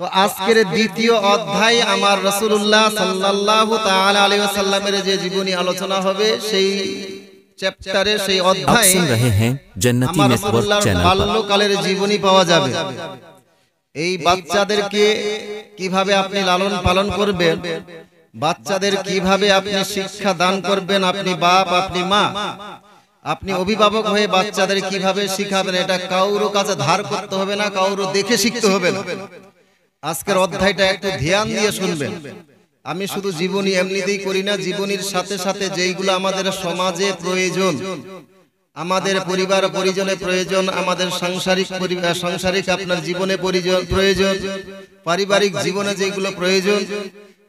তো আজকের দ্বিতীয় অধ্যায় আমার রাসূলুল্লাহ সাল্লাল্লাহু তাআলা আলাইহি ওয়াসাল্লামের যে জীবনী আলোচনা হবে সেই চ্যাপ্টারে সেই অধ্যায়ে আমার রাসূলুল্লাহর বাল্যকালের জীবনী পাওয়া যাবে। এই বাচ্চাদেরকে কিভাবে আপনি লালন পালন করবেন, বাচ্চাদের কিভাবে আপনি শিক্ষা দান করবেন, আপনি বাপ আপনি মা আপনি অভিভাবক হয়ে বাচ্চাদের কিভাবে শিখাবেন, এটা কারোর কাছে ধার করতে হবে না, কারোর দেখে শিখতে হবে না। আজকের অধ্যায়টা একটু ধ্যান দিয়ে শুনবেন। আমি শুধু জীবনী এমনিতেই করি না, জীবনীর সাথে সাথে যেইগুলো আমাদের সমাজে প্রয়োজন, আমাদের পরিবার পরিজনে প্রয়োজন, আমাদের সাংসারিক আপনার জীবনে প্রয়োজন, পারিবারিক জীবনে যেগুলো প্রয়োজন,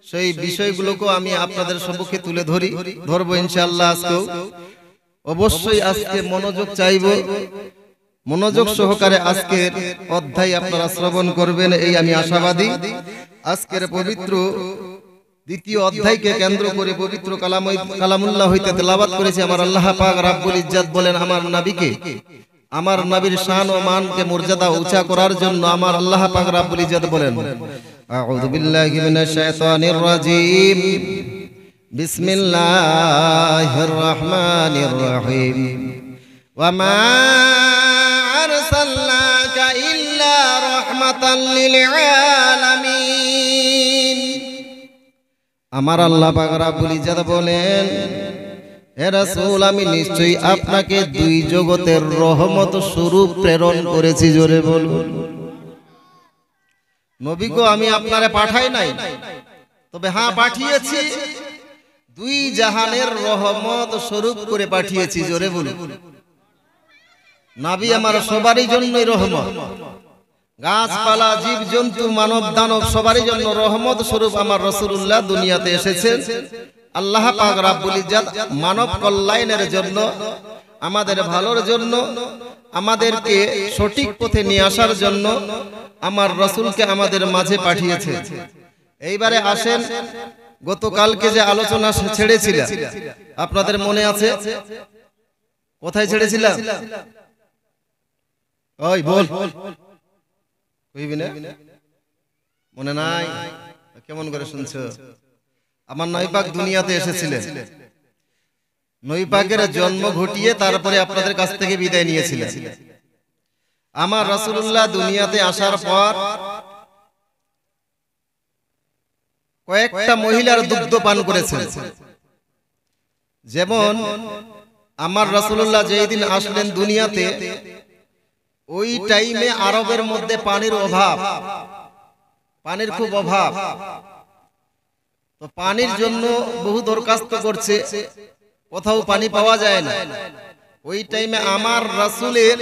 সেই বিষয়গুলোকে আমি আপনাদের সম্মুখে তুলে ধরবো ইনশাআল্লাহ। আজকেও অবশ্যই আজকে মনোযোগ চাইবো, মনোযোগ সহকারে আজকের অধ্যায় আপনারা শ্রবণ করবেন এই আমি আশাবাদী। আজকের পবিত্র দ্বিতীয় অধ্যায়কে কেন্দ্র করে পবিত্র কালামুল্লাহ হইতে তেলাওয়াত করেছে আমার আল্লাহ পাক রাব্বুল ইজ্জত বলেন আমার নবীকে, আমার নবীর শান ও মানকে মর্যাদা উঁচা করার জন্য আমার আল্লাহ পাক রাব্বুল ইজ্জত বলেন আউযু বিল্লাহি মিনাশ শাইতানির রাজীম বিসমিল্লাহির রহমানির রহিম ওয়া মা আরসালনাকা ইল্লা রাহমাতাল লিল আলামিন। আমার আল্লাহ পাক রাব্বুল ইজ্জত বলেন হে রাসূল আমি নিশ্চয়ই আপনাকে দুই জগতের রহমত স্বরূপ প্রেরণ করেছি। জোরে বলুন। নবী গো আমি আপনারে পাঠাই নাই, তবে হ্যাঁ পাঠিয়েছি, দুই জাহানের রহমত স্বরূপ করে পাঠিয়েছি। জোরে বলুন। নবী আমার সবারই জন্যই রহমত, গাছপালা জীব জন্তু মানব দানব সবারই জন্য রহমত স্বরূপ আমার রাসূলুল্লাহ দুনিয়াতে এসেছেন। আল্লাহ পাক রাব্বুল ইজ্জত মানব কল্যাণের জন্য, আমাদের ভালোর জন্য, আমাদেরকে সঠিক পথে নিয়ে আসার জন্য আমার রাসূলকে আমাদের মাঝে পাঠিয়েছে। এইবারে আসেন, গতকালকে যে আলোচনা ছেড়েছিলাম আপনাদের মনে আছে? কোথায় ছেড়েছিলাম? ওই বল, কইবি না? মনে নাই? কেমন করে শুনছো? আমার নবী পাক দুনিয়াতে এসেছিলেন, নবী পাকের জন্ম ঘটিয়ে তারপরে আপনাদের কাছ থেকে বিদায় নিয়েছিলেন। আমার রাসূলুল্লাহ দুনিয়াতে আসার পর কয়েকটা মহিলার দুগ্ধ পান করেছেন। যেমন আমার রাসূলুল্লাহ যেদিন আসলেন দুনিয়াতে, ওই টাইমে আরবের মধ্যে পানির অভাব, পানির খুব অভাব। তো পানির জন্য বহু দরখাস্ত করছে, কোথাও পানি পাওয়া যায় না। ওই টাইমে আমার রাসূলের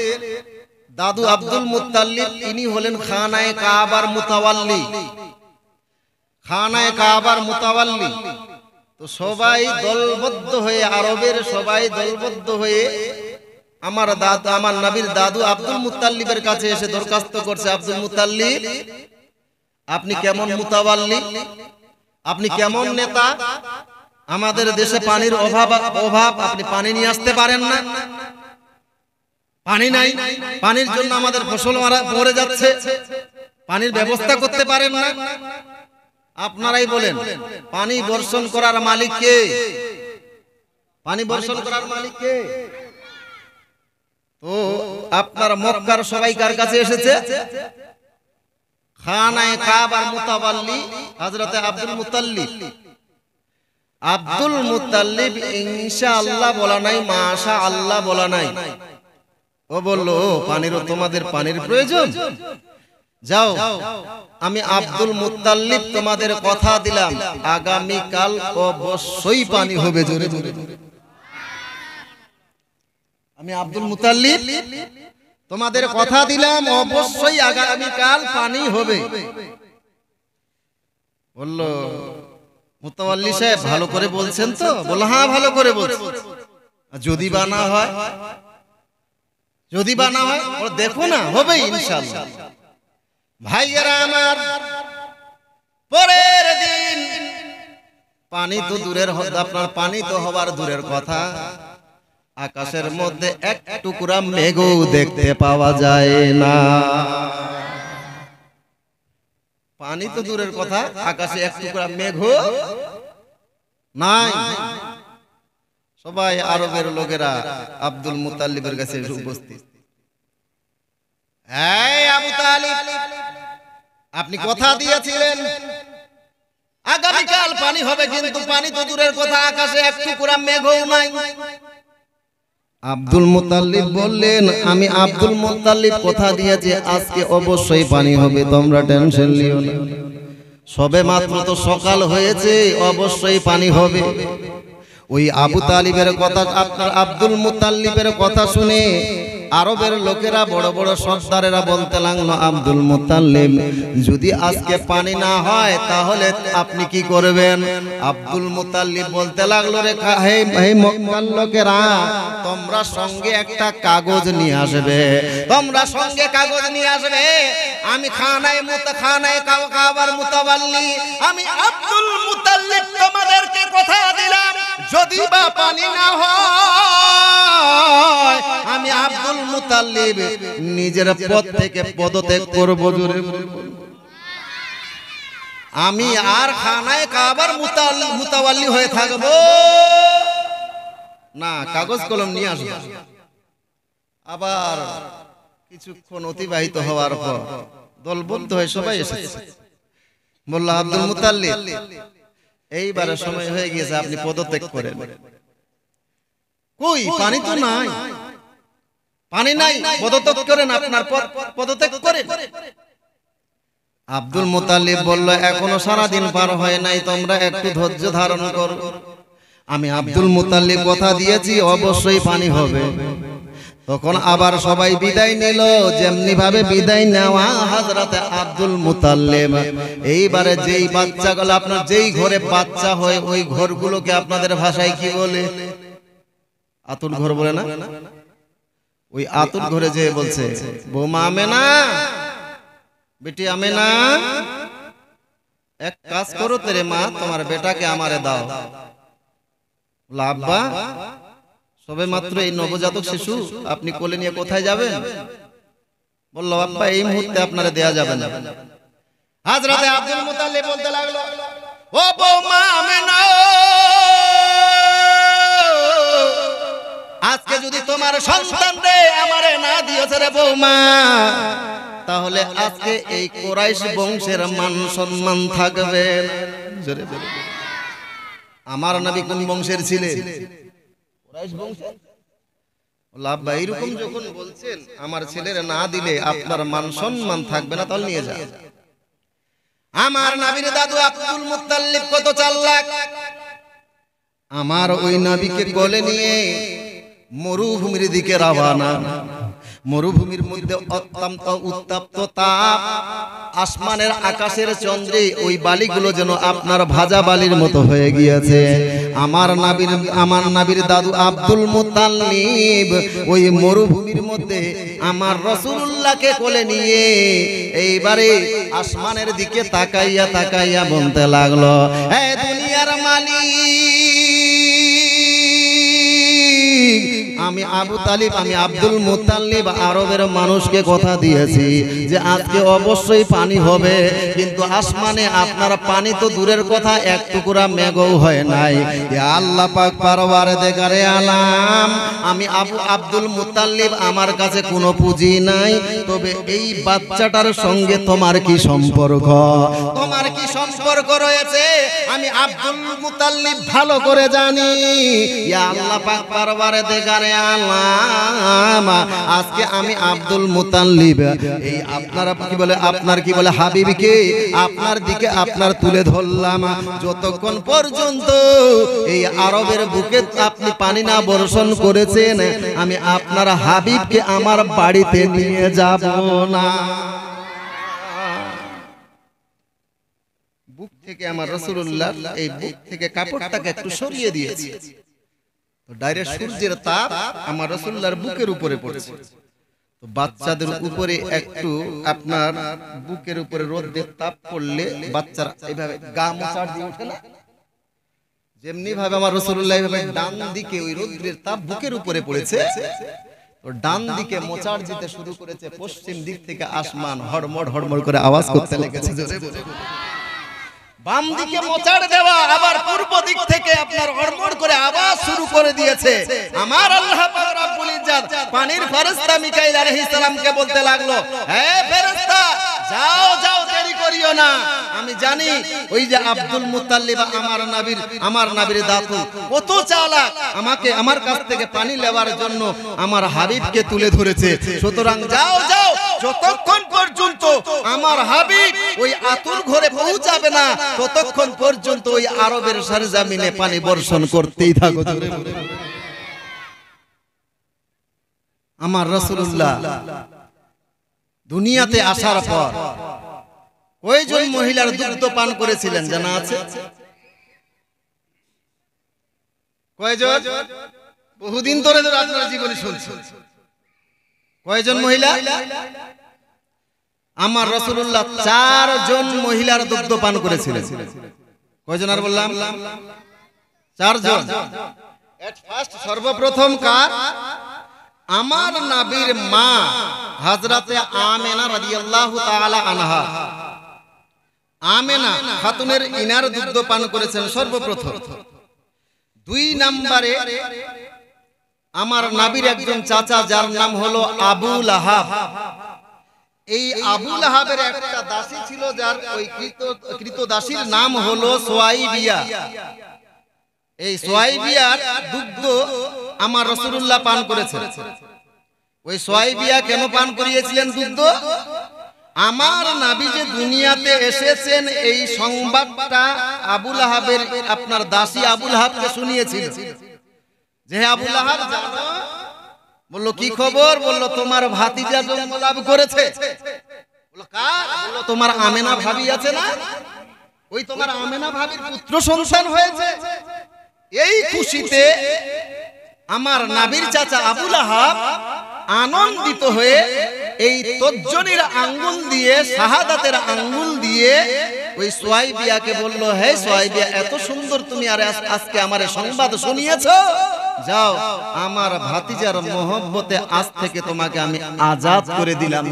দাদু আব্দুল মুত্তালিব, ইনি হলেন খানায়ে কাবার মুতাওয়াল্লি, খানায়ে কাবার মুতাওয়াল্লি। তো সবাই দলবদ্ধ হয়ে, আরবের সবাই দলবদ্ধ হয়ে আমার নবীর দাদু আব্দুল মুত্তালিবের কাছে এসে দরখাস্ত করছে, আব্দুল মুত্তালিব আপনি কেমন মুতাওয়াল্লি, আপনি কেমন নেতা, আমাদের দেশে পানির অভাব, আপনি পানি নিয়ে আসতে পারেন না, পানি নাই, পানির জন্য আমাদের ফসল মরে যাচ্ছে, পানির ব্যবস্থা করতে পারেন না। আপনারাই বলেন পানি বর্ষণ করার মালিক কে? পানি বর্ষণ করার মালিক কে? তো আপনার মক্কার সবাই কার কাছে এসেছে? খানায়ে কাবার মুতাওয়াল্লি হযরত আব্দুল মুত্তালিব। আব্দুল মুত্তালিব ইনশাআল্লাহ বলা নাই, মাশাআল্লাহ বলা নাই। ও বলল পানিরও তোমাদের পানির প্রয়োজন, যাও আমি আব্দুল মুত্তালিব তোমাদের কথা দিলাম আগামী কাল অবশ্যই পানি হবে। জোরে জোরে। আমি আব্দুল মুত্তালিব তোমাদের কথা দিলাম অবশ্যই আগামী কাল পানি হবে। বলল মুতাওয়াল্লি সাহেব ভালো করে বলছেন তো? বলল হ্যাঁ ভালো করে বলছি। যদি বা না হয়, যদি বা না হয় দেখো না, হবে ইনশাআল্লাহ। ভাইয়েরা আমার, পরের দিন পানি তো দূরের, আপনার পানি তো হবার দূরের কথা, আকাশের মধ্যে এক টুকরা মেঘও দেখতে পাওয়া যায় না। পানি তো দূরের কথা, আকাশে এক টুকরা মেঘ নাই। সবাই আরবের লোকেরা আব্দুল মুতাল্লিবের কাছে উপস্থিত। এই আবু তালিব, আপনি কথা দিয়েছিলেন আগামীকাল পানি হবে, কিন্তু পানি তো দূরের কথা, আকাশে এক টুকরা মেঘও নাই। আব্দুল মুতাল্লিব বললেন, আমি আব্দুল মুতাল্লিব কথা দিয়েছি আজকে অবশ্যই পানি হবে, তোমরা টেনশন নিও না। সবে মাত্র তো সকাল হয়েছে, অবশ্যই পানি হবে। ওই আবু তালিবের কথা, আপনার আব্দুল মুতাল্লিবের কথা শুনে আরবের লোকেরা, বড় বড় সর্দারেরা বলতে লাগলো, আব্দুল মুতাল্লিব, যদি আজকে পানি না হয় তাহলে আপনি কি করবেন? আব্দুল মুতাল্লিব বলতে লাগলো, রে হে মক্কার লোকেরা, তোমরা সঙ্গে একটা কাগজ নিয়ে আসবে, তোমরা সঙ্গে কাগজ নিয়ে আসবে। আমি খানায় কাবার মুতাওয়াল্লি, আমি আব্দুল মুতাল্লিব তোমাদেরকে কথা দিলাম, যদি বা পানি না হয় আমি আব্দুল মুতাল্লিব নিজের পদ থেকে পদত্যাগ করব। আমি আর খানায় কাবার মুতাওয়াল্লি হয়ে থাকব না, কাগজ কলম নিয়ে আসব। আবার কিছুক্ষণ অতিবাহিত হওয়ার পর দলবদ্ধ হয়ে সবাই এসেছে। বলল, আব্দুল মুতাল্লিব, এইবারে সময় হয়ে গিয়েছে, আপনি পদত্যাগ করেন। কই পানি তো নাই, পানি নাই, পদত্যাগ করেন, আপনার পদত্যাগ করেন। আব্দুল মুতাল্লিব বলল, এখনো সারা দিন পার হয় নাই, তোমরা একটু ধৈর্য ধারণ করো। আমি আব্দুল মুতাল্লিব কথা দিয়েছি অবশ্যই পানি হবে। তখন আবার সবাই বিদায় নিল, যেমনি ভাবে বিদায় নেওয়া হযরতে আব্দুল মুতাল্লিব, এইবারে যেই বাচ্চাগুলো, আপনার যেই ঘরে বাচ্চা হয় ওই ঘরগুলোকে আপনাদের ভাষায় কি বলে? আতুল ঘর বলে না? ওই আতুল ঘরে যে বলছে, বৌমা আমেনা, বেটি আমেনা, এক কাজ করো তেরে মা, তোমার বেটাকে আমারে দাও। আব্বা, সবে মাত্র এই নবজাতক শিশু আপনি কোলে নিয়ে কোথায় যাবেন? বলল, আব্বা এই মুহূর্তে আপনারে দেয়া যাবে না। হযরতে আব্দুল মুতাল্লিব বলতে লাগলো, ও বৌমা আমেনা, আজকে যদি তোমার সন্তান রে আমারে না দিয়েছে রে বৌমা, তাহলে আজকে এই কুরাইশ বংশের মান সম্মান থাকবে। জোরে বলো, আমার নবী কোন বংশের ছিলেন? কুরাইশ বংশের। আব্বা এরকম যখন বলছেন, আমার ছেলের না দিলে আপনার মান সম্মান থাকবে না, তাহলে নিয়ে যান। আমার নবীর দাদু আব্দুল মুত্তালিব কত চালাক, আমার ওই নবীকে কোলে নিয়ে মরুভূমির দিকে রওনা। মরুভূমির মধ্যে অত্যন্ত উত্তপ্ত তাপ, আসমানের আকাশের চন্দ্রে ওই বালিগুলো যেন আপনার ভাজা বালির মতো হয়ে গিয়েছে। আমার নবীর দাদু আব্দুল মুত্তালিব ওই মরুভূমির মধ্যে আমার রাসূলুল্লাহকে কোলে নিয়ে এইবারে আসমানের দিকে তাকাইয়া তাকাইয়া বলতে লাগলো, হে দুনিয়ার মালিক, আমি আবু তালিব, আমি আব্দুল মুত্তালিব আরবের মানুষকে কথা দিয়েছি যে আজকে অবশ্যই পানি হবে, কিন্তু আসমানে আপনার পানি তো দূরের কথা, এক টুকরা মেঘও হয় নাই। ইয়া আল্লাহ পাক পরওয়ারদিগারে আলাম, আমি আব্দুল মুত্তালিব, আমার কাছে কোনো পুঁজি নাই, তবে এই বাচ্চাটার সঙ্গে তোমার কি সম্পর্ক? তোমার কি সম্পর্ক রয়েছে আমি আব্দুল মুত্তালিব ভালো করে জানি। ইয়া আল্লাহ পাক পরওয়ারদিগারে আলাম, আজকে আমি আব্দুল মুত্তালিব এই আপনার কি বলে হাবিবকে আপনার দিকে আপনার তুলে ধরলাম, যতক্ষণ পর্যন্ত এই আরবের বুকে আপনি পানি না বর্ষণ করেছেন, আমি আপনার হাবিবকে আমার বাড়িতে নিয়ে যাব না। বুক থেকে আমার রাসূলুল্লাহ এই বুক থেকে কাপড়টাকে একটু সরিয়ে দিয়েছে, তো ডাইরেক্ট সূর্যের তাপ আমার রাসূলুল্লাহর বুকের উপরে পড়েছে। তো বাচ্চাদের উপরে একটু আপনার বুকের উপরে রোদের তাপ পড়লে বাচ্চারা এইভাবে গা মোচাড় দিয়ে ওঠে না, যেমনি ভাবে আমার রাসূলুল্লাহ এইভাবে ডান দিকে ওই রোদের তাপ বুকের উপরে পড়েছে, তো ডান দিকে মোচাড় দিতে শুরু করেছে, পশ্চিম দিক থেকে আসমান হড়মড় হড়মড় করে আওয়াজ করতে লেগেছে। বাম দিকে মোচাড় দেওয়া, আবার পূর্ব দিক থেকে আপনার হড়মড় করে আওয়াজ শুরু করে দিয়েছে। আমার আল্লাহ পাক রব্বুল ইজ্জত পানির ফেরেশতা মিকাইল আলাইহিস সালামকে বলতে লাগলো, হে ফেরেশতা, যাও যাও, দেরি করিও না। আমি জানি ওই যে আব্দুল মুত্তালিব আমার নবীর দাদু কত চালাক, আমাকে আমার কাছ থেকে পানি নেওয়ার জন্য আমার হাবিবকে তুলে ধরেছে। সুতরাং যাও যাও, যতক্ষণ পর্যন্ত আমার হাবিব ওই আতুর ঘরে পৌঁছাবে না ততক্ষণ পর্যন্ত ওই আরবের সরজমিনে পানি বর্ষণ করতেই থাকো। আমার রাসূলুল্লাহ দুনিয়াতে আসার পর কয়জন মহিলার দুগ্ধ পান করেছিলেন জানা আছে? কয়জন? বহুদিন ধরে আপনারা জীবনে শুনছেন। কয়জন মহিলা? আমার রাসূলুল্লাহ 4 জন মহিলার দুগ্ধ পান করেছিলেন। কয়জন আর বললাম? 4 জন। এট ফার্স্ট সর্বপ্রথম কার? আমার নবীর মা হযরতে আমেনা রাদিয়াল্লাহু তাআলা আনহা। আমেনা খাতুনের ইনার দুগ্ধ পান করেছেন সর্বপ্রথম। 2 নম্বরে আমার নবীর একজন চাচা যার নাম হলো আবু লাহাব। এই আবু লাহাবের একটা দাসী ছিল যার ওই কৃত দাসীর নাম হলো সুয়াইবিয়া। এই সুয়াইবিয়ার দুগ্ধ আমার রাসূলুল্লাহ পান করেছেন। ওই সুয়াইবিয়া কেন পান করিয়েছিলেন দুগ্ধ? আমার নবী যে দুনিয়াতে এসেছেন এই সংবাদটা আবু লাহাবের আপনার দাসী আবু লাহাবকে শুনিয়েছিল। যে আবু লাহাব জানো, বলল কি খবর? বলল তোমার ভাতিজা জন্ম লাভ করেছে। বলল কার? বলল তোমার আমেনা ভাবি আছে না, ওই তোমার আমেনা ভাবির পুত্র সন্তান হয়েছে। এই খুশিতে আমার নবীর চাচা আবু লাহাব আনন্দিত হয়ে এই তর্জনীর আঙ্গুল দিয়ে, শাহাদাতের আঙ্গুল দিয়ে ওই সুয়াইবিয়াকে বলল, হে সুয়াইবিয়া, এত সুন্দর তুমি আর আজকে আমারে সংবাদ শুনিয়েছো, যাও আমার ভাতিজার মহব্বতে আজ থেকে তোমাকে আমি আজাদ করে দিলাম।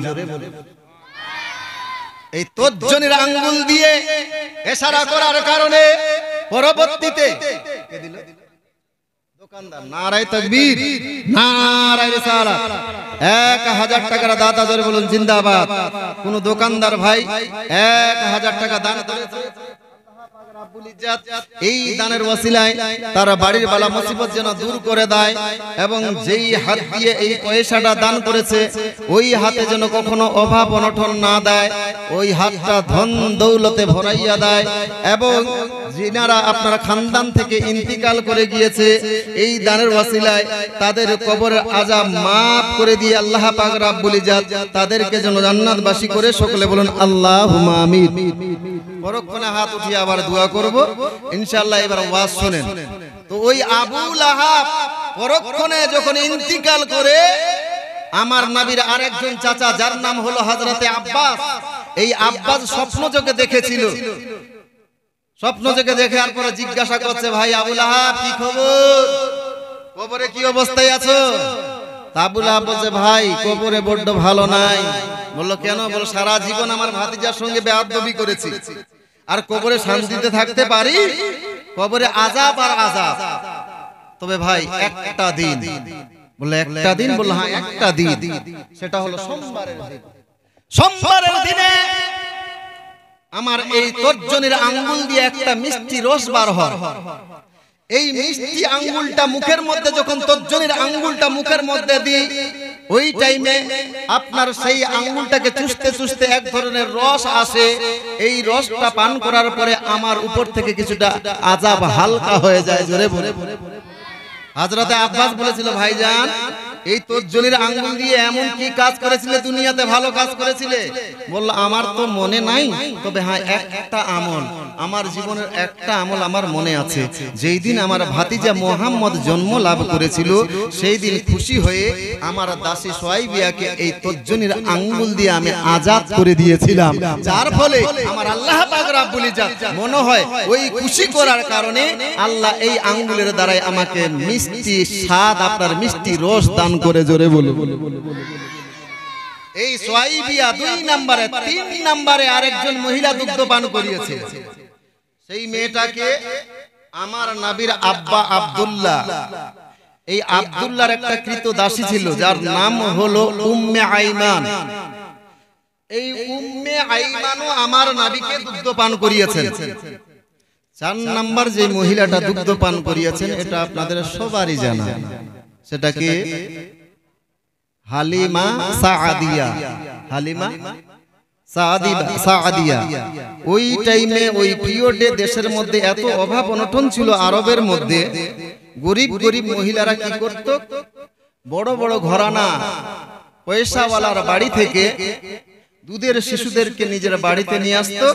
এই তর্জনীর আঙ্গুল দিয়ে ইশারা করার কারণে পরবর্তীতে কে দিল? দোকানদার। নারায়ে তাকবীর, নারায়ে রিসালাত। 1000 টাকার দাতা জোরে বলুন জিন্দাবাদ। কোন দোকানদার ভাই 1000 টাকা দান করেছে, এই দানের ওসিলায় তার বাড়ির বালা মুসিবত যেন দূর করে দেয়, এবং যেই হাত দিয়ে এই পয়সাটা দান করেছে ওই হাতে যেন কখনো অভাব অনটন না দেয়, ওই হাতটা ধন দৌলতে ভরাইয়া দেয়, এবং যিনারা আপনার খানদান থেকে ইন্তিকাল করে গিয়েছে এই দানের ওসিলায় তাদের কবরের আযাব মাফ করে দিয়ে আল্লাহ পাক রব্বুল ইজ্জত তাদেরকে যেন জান্নাতবাসী করে, সকলে বলুন আল্লাহুম্মা আমিন। পরক্ষণে হাত উঠিয়ে আবার দোয়া করব ইনশাআল্লাহ। এবার ওয়াজ শুনেন। তো ওই আবু লাহাব পরক্ষণে যখন ইন্তিকাল করে আমার নবীর আরেকজন চাচা যার নাম হলো হযরতে আব্বাস, এই আব্বাস স্বপ্নযোগে দেখেছিল। স্বপ্নযোগে দেখার পরে জিজ্ঞাসা করছে, ভাই আবু লাহাব কি খবর, কবরে কি অবস্থায় আছো? আবু লাহাব বলছে, ভাই কবরে বড্ড ভালো নাই। বললো কেন? বল সারা জীবন আমার ভাতিজার সঙ্গে বেয়াদবি করেছি, আর কবরে শান্তিতে থাকতে পারি? কবরে আযাব আর আযাব। তবে ভাই একটা দিন। বললে একটা দিন? বললো হ্যাঁ একটা দিন, সেটা হলো সোমবারের দিন। সোমবারের দিনে আমার এই তর্জনীর আঙ্গুল দিয়ে একটা মিষ্টি রস বার হয়। এই মিষ্টি আঙ্গুলটা মুখের মধ্যে যখন তর্জনীর আঙ্গুলটা মুখের মধ্যে দিই, ওই টাইমে আপনার সেই আঙ্গুলটাকে চুষতে চুষতে এক ধরনের রস আসে। এই রসটা পান করার পরে আমার উপর থেকে কিছুটা আযাব হালকা হয়ে যায়। জোরে বলে হযরতে আব্বাস বলেছিল, ভাইজান এই তর্জনীর আঙ্গুল দিয়ে এমন কি কাজ করেছিলে দুনিয়াতে, ভালো কাজ করেছিলে? বলল আমার তো মনে নাই, তবে হ্যাঁ একটা আমল আমার জীবনের একটা আমল আমার মনে আছে, যেই দিন আমার ভাতিজা মুহাম্মদ জন্ম লাভ করেছিল, সেই দিন খুশি হয়ে আমার দাসী সুয়াইবিয়াকে এই তর্জনীর আঙ্গুল দিয়ে আমি আজাদ করে দিয়েছিলাম, যার ফলে আমার আল্লাহ পাক রব্বুল ইজ্জত মনে হয় ওই খুশি করার কারণে আল্লাহ এই আঙ্গুলের দ্বারাই আমাকে মিষ্টি স্বাদ, আপনার মিষ্টি রস দান করে। জোরে বলুন। এই সুয়াইবিয়া 2 নম্বরে, 3 নম্বরে আরেকজন মহিলা দুগ্ধ পান করিয়েছে। সেই মেয়েটাকে আমার নবীর আব্বা আব্দুল্লাহ, এই আব্দুল্লাহর একটা কৃতদাসী ছিল যার নাম হলো উম্মে আইমান। এই উম্মে আইমানও আমার নবীকে দুগ্ধ পান করিয়েছেন। 4 নম্বর যে মহিলাটা দুগ্ধ পান করিয়েছেন এটা আপনাদের সবারই জানা, সেটা কি হালিমা সাআদিয়া। হালিমা সাআদিয়া। ওই টাইমে ওই পিরিয়ডে দেশের মধ্যে এত অভাব অনটন ছিল আরবের মধ্যে, গরিব গরিব মহিলারা কি করত, বড় বড় ঘরানা পয়সাওয়ালার বাড়ি থেকে দুধের শিশুদেরকে নিজের বাড়িতে নিয়ে আসতো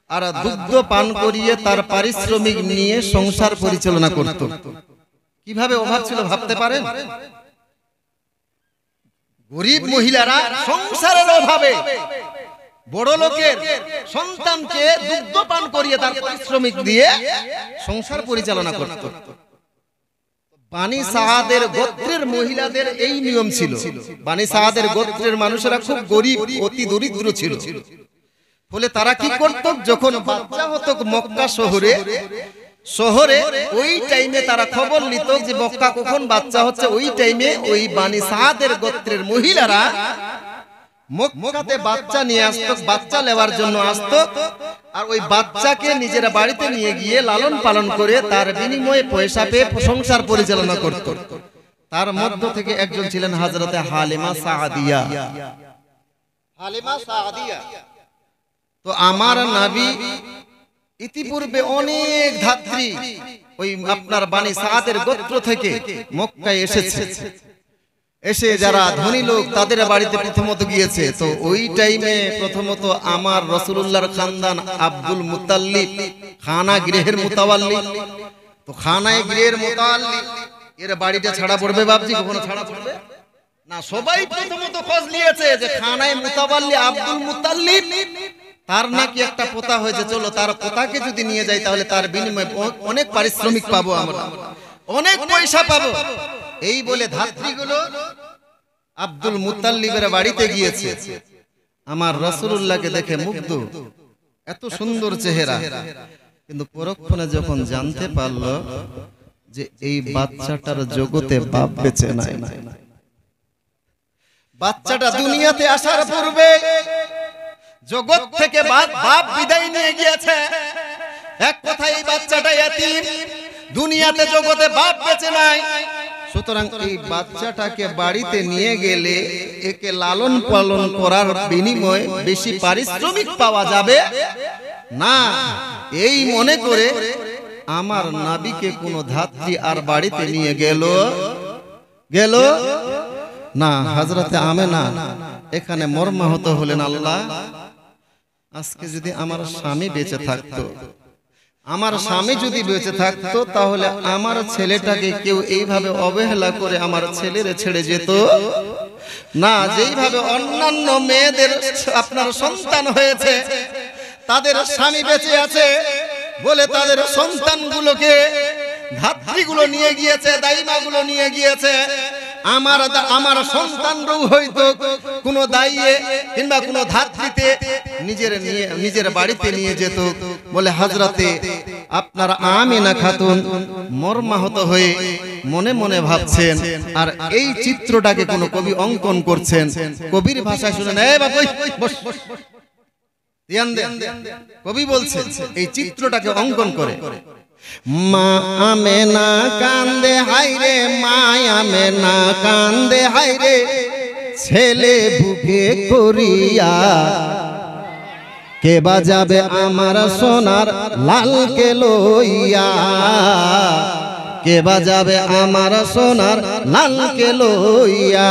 আর দুগ্ধ পান করিয়ে তার পারিশ্রমিক নিয়ে সংসার পরিচালনা করত। কিভাবে অভাব ছিল ভাবতে পারেন? গরিব মহিলারা সংসারের অভাবে বড় লোকের সন্তানকে দুগ্ধ পান করিয়ে তার পারিশ্রমিক দিয়ে সংসার পরিচালনা করত। বানি সাআদের গোত্রের মহিলাদের এই নিয়ম ছিল। বানি সাআদের গোত্রের মানুষেরা খুব গরিব, অতি দরিদ্র ছিল। ফলে তারা কি করত, যখন বাচ্চা হতো মক্কা শহরে ওই টাইমে তারা খবর নিত যে মক্কা কখন বাচ্চা হচ্ছে, ওই টাইমে ওই বানি সাআদের গোত্রের মহিলারা মক্কাতে বাচ্চা নিয়ে আসতো, বাচ্চা নেওয়ার জন্য আসতো, আর ওই বাচ্চাকে নিজের বাড়িতে নিয়ে গিয়ে লালন পালন করে তার বিনিময়ে পয়সা পেয়ে সংসার পরিচালনা করত। তার মধ্য থেকে একজন ছিলেন হযরতে হালিমা সাআদিয়া। হালিমা সাআদিয়া তো আমার নবী ইতিপূর্বে অনেক ধাত্রী ওই আপনার বানি সাআদের গোত্র থেকে মক্কায় এসেছে। এসে যারা ধনী লোক তাদের বাড়িতে প্রথমত গিয়েছে। তো ওই টাইমে প্রথমত আমার রাসূলুল্লাহর খানদান আব্দুল মুত্তালিব, খানা গৃহের মুতাওয়াল্লি। তো খানায় গৃহের মুতাওয়াল্লি এর বাড়িটা ছাড়া পড়বে বাপজি? কখনো ছাড়া পড়বে না। সবাই প্রথমত খোঁজ নিয়েছে যে খানায় মুতাওয়াল্লি আব্দুল মুত্তালিব, তার নাকি একটা পোতা হয়েছে, চলো তার পোতাকে যদি নিয়ে যাই তাহলে তার বিনিময়ে অনেক পারিশ্রমিক পাবো, আমরা অনেক পয়সা পাবো। এই বলে ধাত্রীগুলো আব্দুল মুত্তালিবের বাড়িতে গিয়েছে। আমার রাসূলুল্লাহকে দেখে মুগ্ধ, এত সুন্দর চেহারা। কিন্তু পরক্ষণে যখন জানতে পারলো যে এই বাচ্চাটার জগতে বাপ বেঁচে নাই, বাচ্চাটা দুনিয়াতে আসার পূর্বে জগৎ থেকে বাপ বিদায় নিয়ে গিয়েছে, এক কথায় এই বাচ্চাটা এতিম, দুনিয়াতে জগতে বাপ বেঁচে নাই। সুতরাং এই বাচ্চাটাকে বাড়িতে নিয়ে গেলে একে লালন পালন করার বিনিময়ে বেশি পারিশ্রমিক পাওয়া যাবে না, এই মনে করে আমার নবীকে কোন ধাত্রী আর বাড়িতে নিয়ে গেল না। হযরতে আমেনা এখানে মর্মাহত হলেন, আল্লাহ আজকে যদি আমার স্বামী বেঁচে থাকতো, আমার স্বামী যদি বেঁচে থাকতো তাহলে আমার ছেলেটাকে কেউ এইভাবে অবহেলা করে আমার ছেলেরে ছেড়ে যেত না। যেইভাবে অন্যান্য মেয়েদের আপনার সন্তান হয়েছে, তাদের স্বামী বেঁচে আছে বলে তাদের সন্তানগুলোকে ধাত্রীগুলো নিয়ে গিয়েছে, দাইমাগুলো নিয়ে গিয়েছে। আমার সন্তানরাও হয়তো কোনো দাইয়ে কিংবা কোনো ধাত্রীতে নিজের বাড়িতে নিয়ে যেত বলে হযরতে আপনার আমিনা খাতুন মর্মাহত হয়ে মনে মনে ভাবছেন। আর এই চিত্রটাকে কোন কবি অঙ্কন করছেন, কবির ভাষায় শুনেন। এই বাবু বস, ধ্যান দেন, কবি বলছেন এই চিত্রটাকে অঙ্কন করে। মা আমেনা কান্দে হায়রে, মা আমেনা কান্দে হায়রে, ছেলে বুকে করিয়া, কে বাজাবে আমার সোনার লালকে লইয়া, কে বাজাবে আমার সোনার লালকে লইয়া।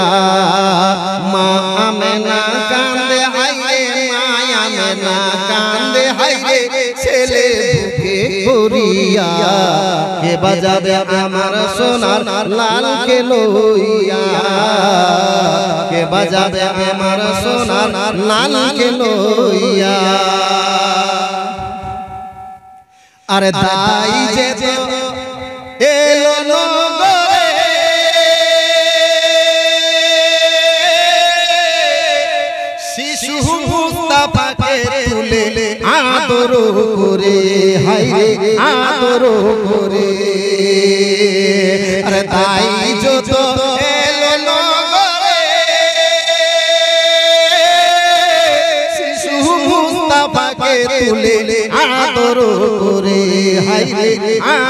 মা আমেনা কান্দে হায়রে, মা আমেনা কান্দে হায়রে, ছেলে করিয়া কে বাজাবে আমার সোনার লালকে লইয়া কে বাজাবে আমার সোনার লালকে লইয়া আরে দাই যে এলো নগরে শিশু মুস্তাফাকে তুলে আদর করে হায় আদর করে আরে দাই যত এলো নগরে শিশু মুস্তাফাকে তুলে আদর করে হায়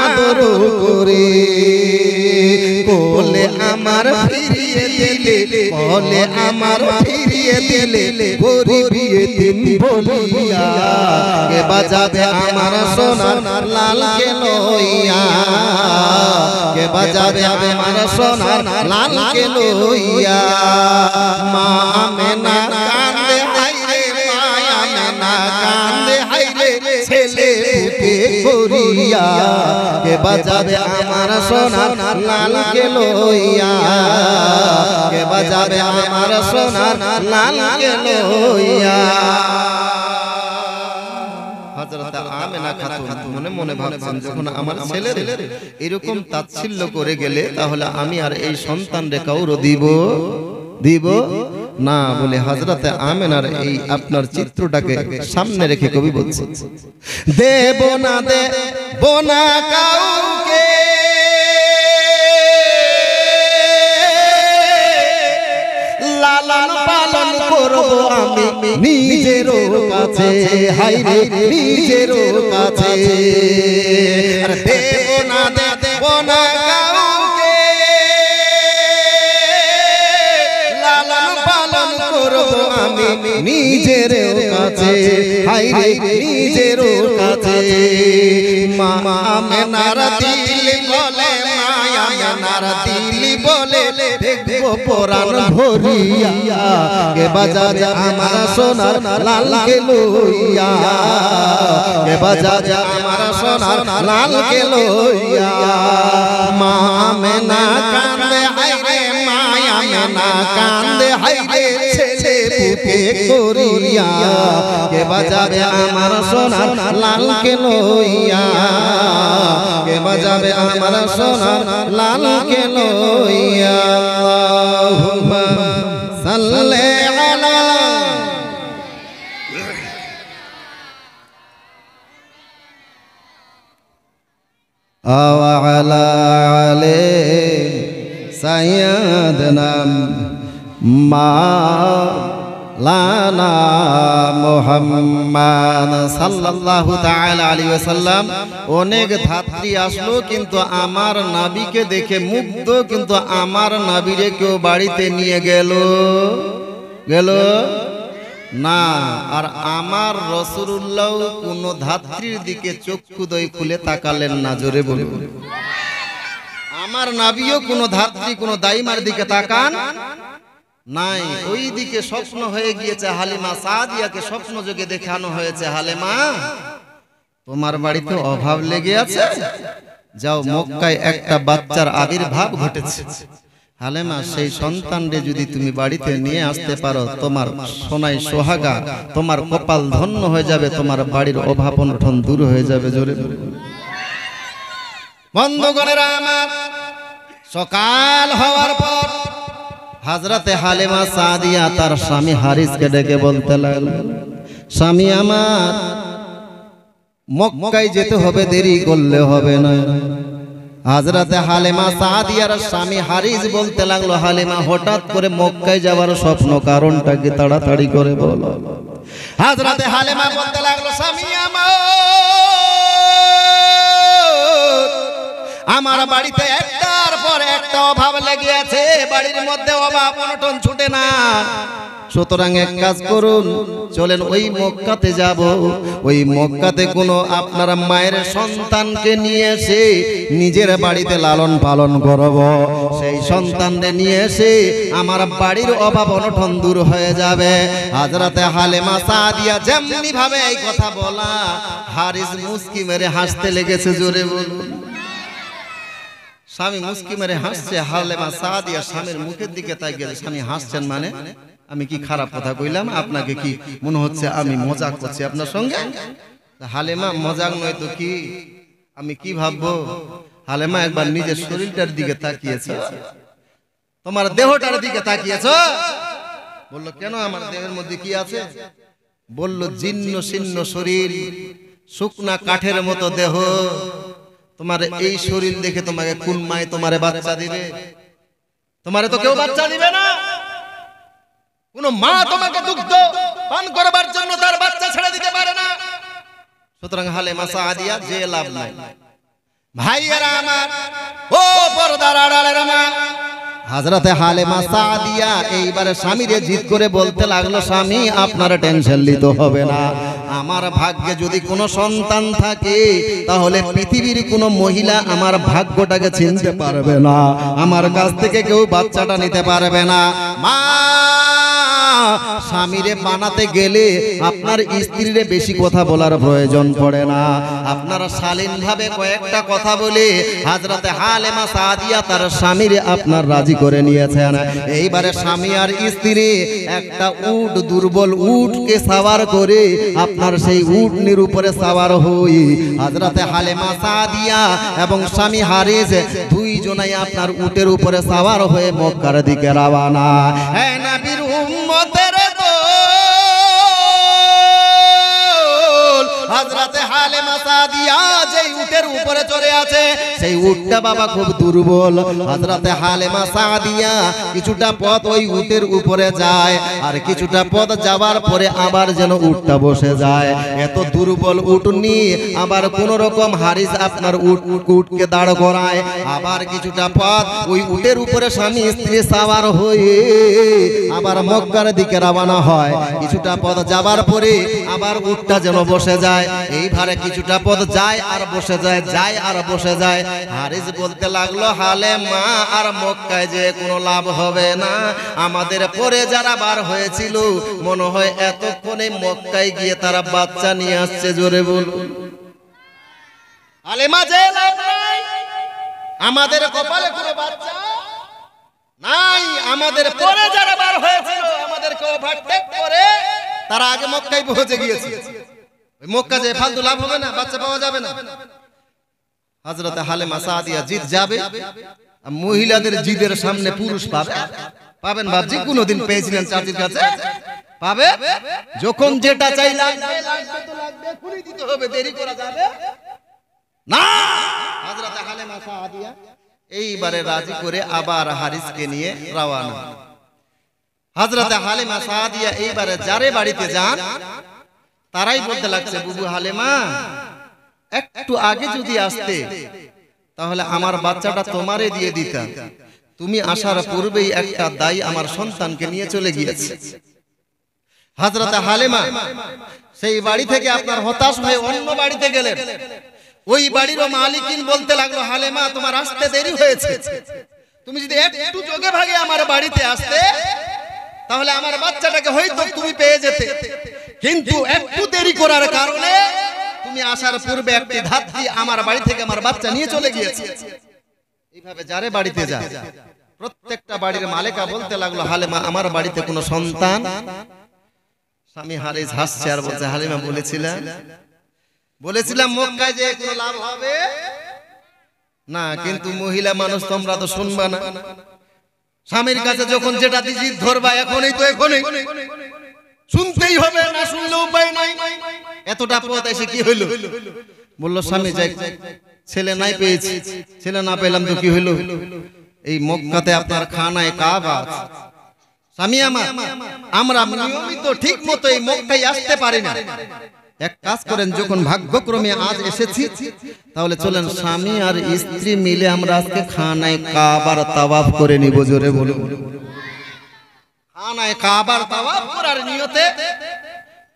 আদর করে বলে আমার ফিরিয়ে দিলে বলে আমার ফিরিয়ে দিলে গরিবিয়ে দিন বলিয়া কে বাজাবে আমার সোনার লালকে লইয়া কে বাজাবে আমার সোনার লালকে লইয়া মা আমেনা কান্দে হায়রে মা আমেনা কান্দে হায়রে ছেলে বুকে করিয়া কে বাজাবে আমার সোনার লালকে লইয়া কে বাজাবে আমার সোনার লালকে লইয়া হযরত আমেনা খাতুন মনে মনে ভাবছেন যখন আমার ছেলের এরকম তাচ্ছিল্য করে গেলে তাহলে আমি আর এই সন্তানরে কাউরে দিব না বলে হযরত আমেনার এই আপনার চিত্রটাকে সামনে রেখে কবি বলছে দেব না কাউকে লালন পালন করব আমি নিজের কাছে হায় রে নিজের কাছে আর দেব না কাউকে লালন পালন করব আমি নিজের কাছে হায় রে নিজের কাছে মা আমেনার দিল বলে মায়া আমেনার দিল বলে দেখবো পরাণ ভরিয়া কে বাজাবে আমার সোনার লালকে লইয়া কে বাজাবে আমার সোনার লালকে লইয়া মা আমেনা কান্দে হায়রে মায়া আমেনা কান্দে হায়রে ছেলে বুকে করিয়া কে বাজাবে আমার সোনার লালকে লইয়া কে বাজাবে আমার সোনার লালকে লইয়া আল্লাহুম্মা সাল্লি আলা আলা আলি সাইয়্যিদিনা মাওলানা মুহাম্মদ সাল্লাল্লাহু তাআলা আলাইহি ওয়াসাল্লাম অনেক ধাত্রী আসলো কিন্তু আমার নবীকে দেখে মুগ্ধ কিন্তু আমার নবীরে কেউ বাড়িতে নিয়ে গেল না আর আমার রাসূলুল্লাহ কোন ধাত্রীর দিকে চক্ষুদয় খুলে তাকালেন না জোরে বলুন আমার নবীও কোন ধাত্রী কোন দাইমার দিকে তাকান নাই ওই দিকে স্বপ্ন হয়ে গিয়েছে হালিমা সাদিয়াকে স্বপ্ন যোগে দেখানো হয়েছে হালিমা তোমার বাড়িতে অভাব লেগে আছে যাও মক্কায় একটা বাচ্চার আবির্ভাব ঘটেছে হালিমা সেই সন্তানরে যদি তুমি বাড়িতে নিয়ে আসতে পারো তোমার সোনাই সোহাগা তোমার কপাল ধন্য হয়ে যাবে তোমার বাড়ির অভাব অনটন দূর হয়ে যাবে জোরে বন্ধুগণেরা আমার সকাল হওয়ার পর হযরতে হালিমা সাদিয়া তার স্বামী হারিসকে ডেকে বলতে লাগলেন স্বামী আমার মক্কায় যেতে হবে দেরি করলে হবে না হযরতে হালিমা সাদিয়ার স্বামী হারিস বলতে লাগলো হালিমা হঠাৎ করে মক্কায় যাওয়ার স্বপ্ন কারণটা কি তাড়াতাড়ি করে বলো হযরতে হালিমা বলতে লাগলো স্বামী আমার বাড়িতে একটার পর একটা অভাব লেগে আছে বাড়ির মধ্যে অভাব অনটন ছুটে না সুতরাং এক কাজ করুন, চলেন ওই মক্কাতে যাব। ওই মক্কাতে কোনো আপনারা মায়ের সন্তানকে নিয়ে এসে নিজের বাড়িতে লালন পালন করব। সেই সন্তানদের নিয়ে এসে আমার বাড়ির অভাব অনটন দূর হয়ে যাবে। হযরতে হালিমা সাদিয়া যেমনি ভাবে এই কথা বলা, হারিস মুস্কি মেরে হাসতে লেগেছে। জোরে বলুন। স্বামী মুস্কি মেরে হাসছে, হালিমা সাদিয়া স্বামীর মুখের দিকে তাকিয়ে, স্বামী হাসছেন মানে আমি কি খারাপ কথা কইলাম? আপনাকে কি মনে হচ্ছে আমি মজাক করছি আপনার সঙ্গে? হালিমা মজাক নয় তো কি, আমি কি ভাববো? হালিমা একবার নিজের শরীরটার দিকে তাকিয়েছে, তোমার দেহটার দিকে তাকিয়েছে। বলল কেন, আমার দেহের মধ্যে কি আছে? বলল জীর্ণ শীর্ণ শরীর, শুকনা কাঠের মতো দেহ। তোমার এই শরীর দেখে তোমাকে কোন মায়ে তোমারে বাচ্চা দিবে? তোমারে তো কেউ বাচ্চা দিবে না। কোন মা তোমাকে দুগ্ধ পান করবার জন্য তার বাচ্চা ছেড়ে দিতে পারে না। সুতরাং হালিমা সাদিয়া যে লাভ নাই। ভাইয়েরা আমার, ও পর্দার আড়ালের মা, হযরতে হালিমা সাদিয়া এইবারে স্বামীরে জিদ করে বলতে লাগলো, স্বামী আপনার টেনশন নিতে হবে না। আমার ভাগ্যে যদি কোনো সন্তান থাকে তাহলে পৃথিবীর কোনো মহিলা আমার ভাগ্যটাকে চিনতে পারবে না, আমার কাছ থেকে কেউ বাচ্চাটা নিতে পারবে না। মা, স্বামীরে বানাতে গেলে আপনার স্ত্রীরে বেশি কথা বলার প্রয়োজন পড়ে না। আপনারা শালীন ভাবে কয়েকটা কথা বলে হযরতে হালিমা সাদিয়া তার স্বামীরে আপনার রাজি করে নিয়েছেন। এইবারে স্বামী আর স্ত্রী একটা উট, দুর্বল উটকে সাওয়ার করে আপনার সেই উটনির উপরে সাওয়ার হই হযরতে হালিমা সাদিয়া এবং স্বামী হারিস দুইজনাই আপনার উটের উপরে সাওয়ার হয়ে মক্কার দিকে রওনা। হে নবীর উম্মতের হযরতে হালিমা সাদিয়া যেই উটের উপরে চড়ে আছে সেই উটটা বাবা খুব দুর্বল। হযরতে হালিমা সাদিয়া কিছুটা পথ ওই উটের উপরে যায়, আর কিছুটা পথ যাওয়ার পরে আবার যেন উটটা বসে যায়। এত দুর্বল উট নিয়ে আবার কোন রকম হারিস আপনার উটকে দাঁড় করায়। আবার কিছুটা পথ ওই উটের উপরে স্বামী স্ত্রী সাওয়ার হয়ে আবার মক্কার দিকে রওনা হয়। কিছুটা পথ যাবার পরে আবার উটটা যেন বসে যায়। এইভাবে কিছুটা পথ যায় আর বসে যায়, যায় আর বসে যায়। হারিস বলতে লাগলো, হালিমা আর মক্কায় যে কোনো লাভ হবে না। আমাদের পরে যারা বার হয়েছিল মনে হয় এতক্ষণে মক্কায় গিয়ে তারা বাচ্চা নিয়ে আসছে। জোরে বলুন। হালিমা যে লাভ নাই, আমাদের কপালে কোনো বাচ্চা নাই। আমাদের পরে যারা বার হয়েছিল আমাদেরকে ওভারটেক করে তারা আগে মক্কায় পৌঁছে গিয়েছে। মক্কা যে ফালতু লাভ হবে না, বাচ্চা পাওয়া যাবে না। হযরতে হালিমা সাদিয়া জিদ যাবে, মহিলাদের জিদের সামনে পুরুষ পাবে, পাবেন বাপজি? কোনদিন পেয়েছিলেন চাচির কাছে? পাবে। যখন যেটা চাই লাগবে তো লাগবে, খুলি দিতে হবে, দেরি করা যাবে না। হযরতে হালিমা সাদিয়া এইবারে রাজি করে আবার হারিসকে নিয়ে রওনা। হযরতে হালিমা সাদিয়া এইবারে যারে বাড়িতে যান তারাই বলতে লাগছে, বুবু হালিমা একটু আগে যদি আসতে তাহলে আমার বাচ্চাটা তোমারে দিয়ে দিতাম। তুমি আসার পূর্বেই একটা দাই আমার সন্তানকে নিয়ে চলে গিয়েছে। হযরতে হালিমা সেই বাড়ি থেকে আপনার হতাশ হয়ে অন্য বাড়িতে গেলেন। ওই বাড়ির মালিকিন বলতে লাগলো, হালিমা তোমার আসতে দেরি হয়েছে, তুমি যদি একটু যোগে ভাগে আমার বাড়িতে আসতে তাহলে আমার বাচ্চাটাকে হয়তো তুমি পেয়ে যেতে, কিন্তু একটু দেরি করার কারণে তুমি আসার পূর্বে একটি ধাত্রী আমার বাড়ি থেকে আমার বাচ্চা নিয়ে চলে গিয়েছে। এইভাবে যারে বাড়িতে যায় প্রত্যেকটা বাড়ির মালিকা বলতে লাগলো, হালিমা আমার বাড়িতে কোনো সন্তান। স্বামী হারিস হাসছে আর বলছে, হালিমা বলেছিলাম মক্কায় যে কোনো লাভ হবে না, কিন্তু মহিলা মানুষ তোমরা তো শুনবা না। স্বামীর কাছে যখন যেটা জিদ ধরবা এখনই তো এখনই শুনতেই হবে, না শুনলে উপায় নাই। এতটা পথ এসে কি হইল? বললো স্বামী যাই, ছেলে নাই পেয়েছি, ছেলে না পেলাম তো কি হইল? এই মক্কাতে আপনার খানায় কাবা। স্বামী আমার, আমরা নিয়মিত ঠিক মতো এই মক্কায় আসতে পারি না। এক কাজ করেন, যখন ভাগ্যক্রমে আজ এসেছি তাহলে চলেন স্বামী আর স্ত্রী মিলে আমরা আজকে খানায় কাবার তাওয়াফ করে নিব। জোরে বলুন। খানায়ে কাবার তাওয়াফ করার নিয়তে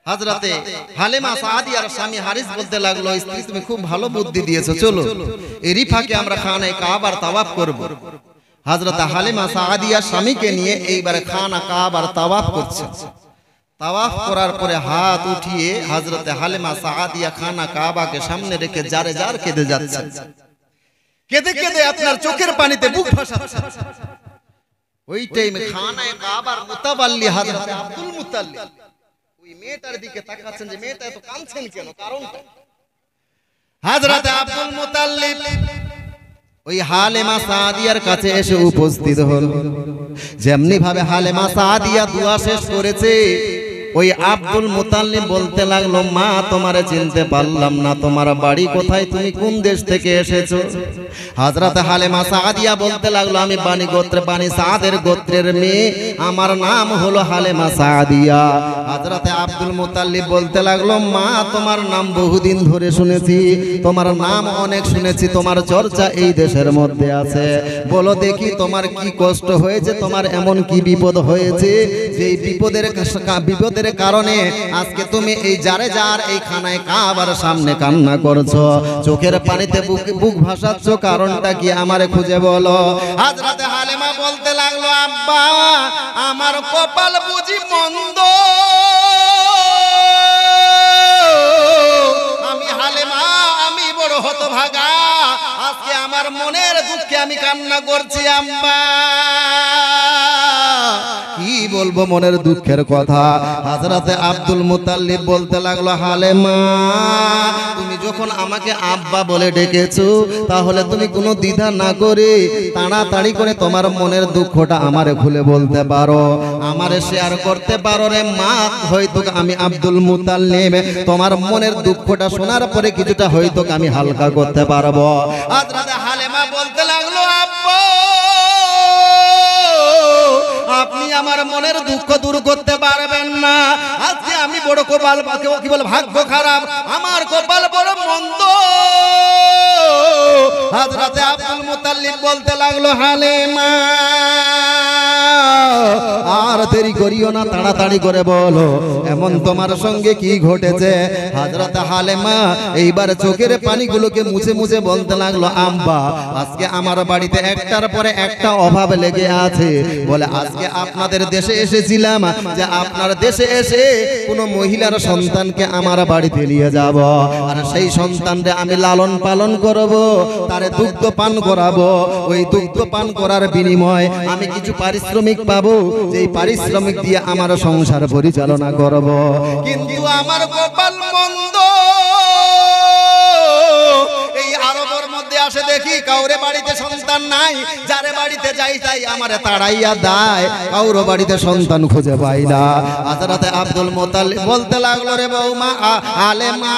হযরতে হালিমা সাদিয়ার স্বামী হারিস বলতে লাগলো, স্ত্রী তুমি খুব ভালো বুদ্ধি দিয়েছো, চলো এরই ফাঁকে আমরা খানায়ে কাবার তাওয়াফ করব। হযরতে হালিমা সাদিয়া স্বামীকে নিয়ে এইবার খানা কাবার তাওয়াফ করছে। তাওয়াফ করার পরে হাত উঠিয়ে হযরতে হালিমা সাদিয়া খানা কাবাকে সামনে রেখে জারে জার কেঁদে যাচ্ছে। কেঁদে কেঁদে আপনার চোখের পানিতে বুক ভাসাচ্ছে। ওই টাইমে খানায়ে কাবার মুতাওয়াল্লি হযরতে আব্দুল মুত্তালিব ওই মেয়েটার দিকে তাকাচ্ছেন যে মেয়েটা এত কাঁদছেন কেন, কারণটা। হযরতে আব্দুল মুত্তালিব ওই হালিমা সাদিয়ার কাছে এসে উপস্থিত হল। যেমনি ভাবে হালিমা সাদিয়া দোয়া শেষ করেছে, ওই আব্দুল মুত্তালিব বলতে লাগলো, মা তোমারে চিনতে পারলাম না, তোমার বাড়ি কোথায়, তুমি কোন দেশ থেকে এসেছো? হযরতে হালিমা সাদিয়া বলতে লাগলো, আমি বানি গোত্রে বানি সাদের গোত্রের মেয়ে, আমার নাম হলো হালিমা সাদিয়া। হযরতে আব্দুল মুত্তালিব বলতে লাগলো, মা তোমার নাম বহুদিন ধরে শুনেছি, তোমার নাম অনেক শুনেছি, তোমার চর্চা এই দেশের মধ্যে আছে, বলো দেখি তোমার কি কষ্ট হয়েছে, তোমার এমন কি বিপদ হয়েছে যে বিপদের কারণে আজকে তুমি এই জারে জার এই খানায়ে কাবার সামনে কান্না করছো, চোখের পানিতে বুক ভাসাচ্ছ, কারণটা কি আমারে খুঁজে বলো। হযরতে হালিমা বলতে লাগলো, আব্বা আমার কপাল বুঝি মন্দ, আমি হালিমা আমি বড় হতভাগা, আজকে আমার মনের দুঃখে আমি কান্না করছি আম্মা। কি বলবো মনের দুঃখের কথা। হযরতে আব্দুল মুত্তালিব বলতে লাগলো, হালিমা তুমি যখন আমাকে আব্বা বলে ডেকেছো, তাহলে তুমি কোনো দ্বিধা না করে তাড়াতাড়ি করে তোমার মনের দুঃখটা আমারে খুলে বলতে পারো, আমারে শেয়ার করতে পারো রে মা, হয়তো আমি আব্দুল মুত্তালিব তোমার মনের দুঃখটা শোনার পরে কিছুটা হয়তো আমি হালকা করতে পারবো। হযরতে হালিমা বলতে লাগলো, আব্বা আপনি আমার মনের দুঃখ দূর করতে পারবেন না, আজকে আমি বড় কপাল কি বল ভাগ্য খারাপ, আমার কপাল বড় মন্দ। হযরতে আব্দুল মুত্তালিব বলতে লাগলো, হালিমা আর দেরি করিও না, তাড়াতাড়ি করে বলো এমন তোমার সঙ্গে কি ঘটেছে। হযরতে হালিমা এইবার চোখের পানিগুলোকে মুছে মুছে বলতে লাগলো, আব্বা আজকে আমার বাড়িতে একটার পরে একটা অভাব লেগে আছে, বলে আজকে আপনাদের দেশে এসেছিলাম যে আপনার দেশে এসে কোনো মহিলার সন্তানকে আমার বাড়িতে নিয়ে যাব, আর সেই সন্তানকে আমি লালন পালন করব, তারে দুগ্ধ পান করাবো, ওই দুগ্ধ পান করার বিনিময়ে আমি কিছু পারিশ্রমিক পাবো, যেই পারিশ্রমিক দিয়ে আমার সংসার পরিচালনা করব। কিন্তু আমার কপাল মন্দ, এই আরবের মধ্যে আসে দেখি কাউরে বাড়িতে সন্তান নাই, যারে বাড়িতে যাই তাই আমারে তাড়াইয়া দেয়, কাউরে বাড়িতে সন্তান খুঁজে পাই না। হযরতে আব্দুল মুত্তালিব বলতে লাগলো, রে বৌমা হালিমা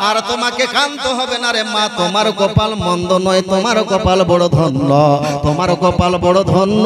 আর তোমাকে কাঁদতে হবে না রে মা, তোমার কপাল মন্দ নয়, তোমার কপাল বড় ধন্য, তোমার কপাল বড় ধন্য,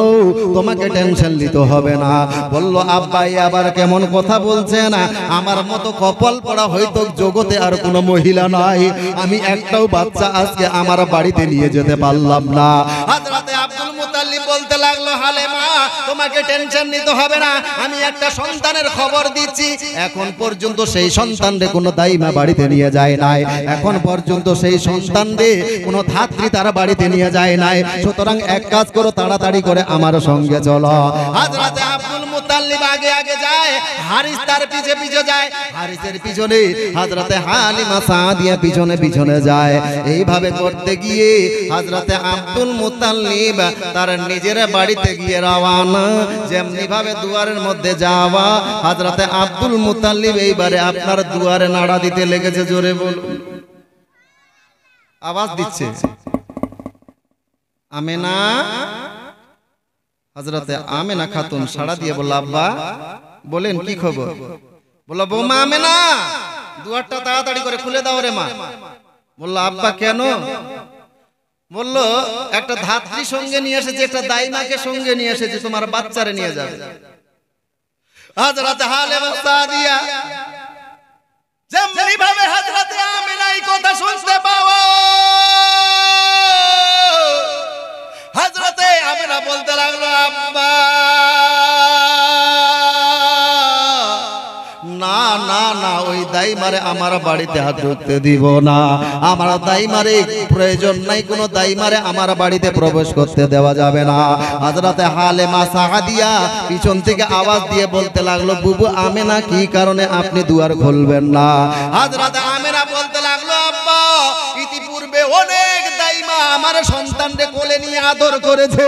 তোমাকে টেনশন নিতে হবে না। বললো, আব্বাই আবার কেমন কথা বলছেন, আমার মতো কপাল পড়া হয়তো জগতে আর কোনো মহিলা নাই, আমি একটাও বাচ্চা আজকে আমার বাড়িতে নিয়ে যেতে পারলাম না। হযরতে আব্দুল মুত্তালিব বলতে লাগলো, হালিমা তোমাকে টেনশন নিতে হবে না, আমি একটা সন্তানের খবর দিচ্ছি, এখন পর্যন্ত সেই সন্তানরে কোনো দাইমা বাড়িতে নিয়ে যায় নাই, এখন পর্যন্ত সেই সন্তানরে কোনো ধাত্রী তার বাড়িতে নিয়ে যায় নাই, সুতরাং এক কাজ করো, তাড়াতাড়ি করে আমার সঙ্গে চলো। হযরতে আব্দুল মুত্তালিব আগে আগে যায়, হারিস তার পিছে পিছে যায়, হারিসের পিছনে হযরতে হালিমা সাদিয়া পিছনে পিছনে যায়। এইভাবে করতে গিয়ে হযরতে আব্দুল মুত্তালিব তার নিজের বাড়িতে গিয়ে রওনা, যেমনি ভাবে দুয়ারের মধ্যে যাওয়া, হযরতে আব্দুল মুত্তালিব এইবারে আপনার দুয়ারে নাড়া দিতে লেগেছে। জোরে বলুন, আওয়াজ দিচ্ছে আমেনা। হযরতে আমেনা খাতুন সাড়া দিয়ে বলল, আব্বা বলেন কি খবর? বলল, বৌমা আমেনা দুয়ারটা তাড়াতাড়ি করে খুলে দাও রে মা। বলল, আব্বা কেন? বলল, একটা ধাত্রী সঙ্গে নিয়ে এসেছে, একটা দাইমাকে সঙ্গে নিয়ে এসেছে, তোমার বাচ্চারে নিয়ে যাবে। হযরতে হালিমা সাদিয়া যেমনি ভাবে হযরতে আমিনা এই কথা শুনতে পাওয়া, হযরতে আমিনা বলতে লাগলো, আব্বা ওই দাইমারে আমার বাড়িতে হাত ঢুকতে দিব না। আমার দাইমারে প্রয়োজন নাই, কোনো দাইমারে আমার বাড়িতে প্রবেশ করতে দেওয়া যাবে না। হযরতে হালেমা সাদিয়া পিছন থেকে আওয়াজ দিয়ে বলতে লাগলো, বুবু আমেনা কি কারণে আপনি দুয়ার খুলবেন না? হযরতে আমেনা বলতে লাগলো, আব্বা ইতিপূর্বে অনেক দাইমা আমার সন্তানকে কোলে নিয়ে আদর করেছে,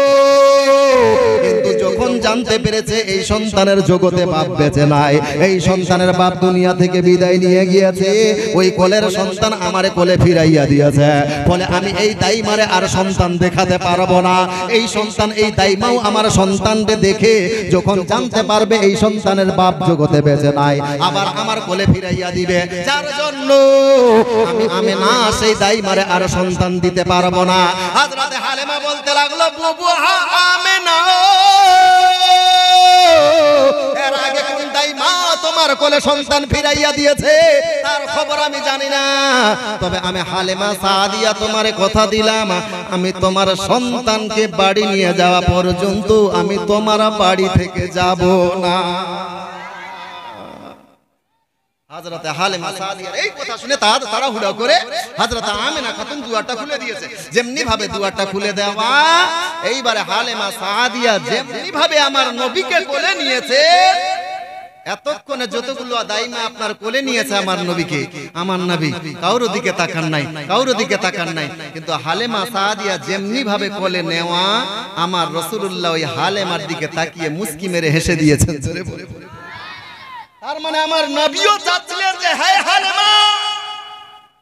কিন্তু যখন জানতে পেরেছে এই সন্তানের জগতে বাপ বেঁচে নাই, এই সন্তানের বাপ দুনিয়া থেকে বিদায় নিয়ে গিয়েছে, ওই কোলের সন্তান আমারে কোলে ফিরাইয়া দিয়েছে, ফলে আমি এই দাইমারে আর সন্তান দেখাতে পারবো না। এই সন্তান, এই দাইমাও আমার সন্তানকে দেখে যখন জানতে পারবে এই সন্তানের বাপ জগতে বেঁচে নাই, আবার আমার কোলে ফিরাইয়া দিবে, যার জন্য আমি না সেই দাইমারে আর সন্তান দিতে পারবো না। হযরতে হালেমা বলতে লাগলো, বুবু আমেনা এর আগে কোন দাইমা তোমার কোলে সন্তান ফিরাইয়া দিয়েছে তার খবর আমি জানি না, তবে আমি হালেমা সাদিয়া তোমারে কথা দিলাম, আমি তোমার সন্তানকে বাড়ি নিয়ে যাওয়া পর্যন্ত আমি তোমার বাড়ি থেকে যাব না। হযরতে হালেমা সাদিয়ার এই কথা শুনে তাড়াহুড়া করে হযরত আমেনা খাতুন দুয়ারটা খুলে দিয়েছে। যেমনি ভাবে দুয়ারটা খুলে দেওয়া, এইবারে হালেমা সাদিয়া যেমনি ভাবে আমার নবীকে কোলে নিয়েছে, এতক্ষণে যতগুলো দাইমা আপনার কোলে নিয়েছে আমার নবীকে, আমার নবী কারোর দিকে তাকান নাই, কারোর দিকে তাকান নাই, কিন্তু হালেমা সাদিয়া যেমনি ভাবে কোলে নেওয়া, আমার রাসূলুল্লাহ ওই হালেমার দিকে তাকিয়ে মুস্কি মেরে হেসে দিয়েছেন। তার মানে আমার নবীও চাচ্ছিলেন যে, হে হালেমা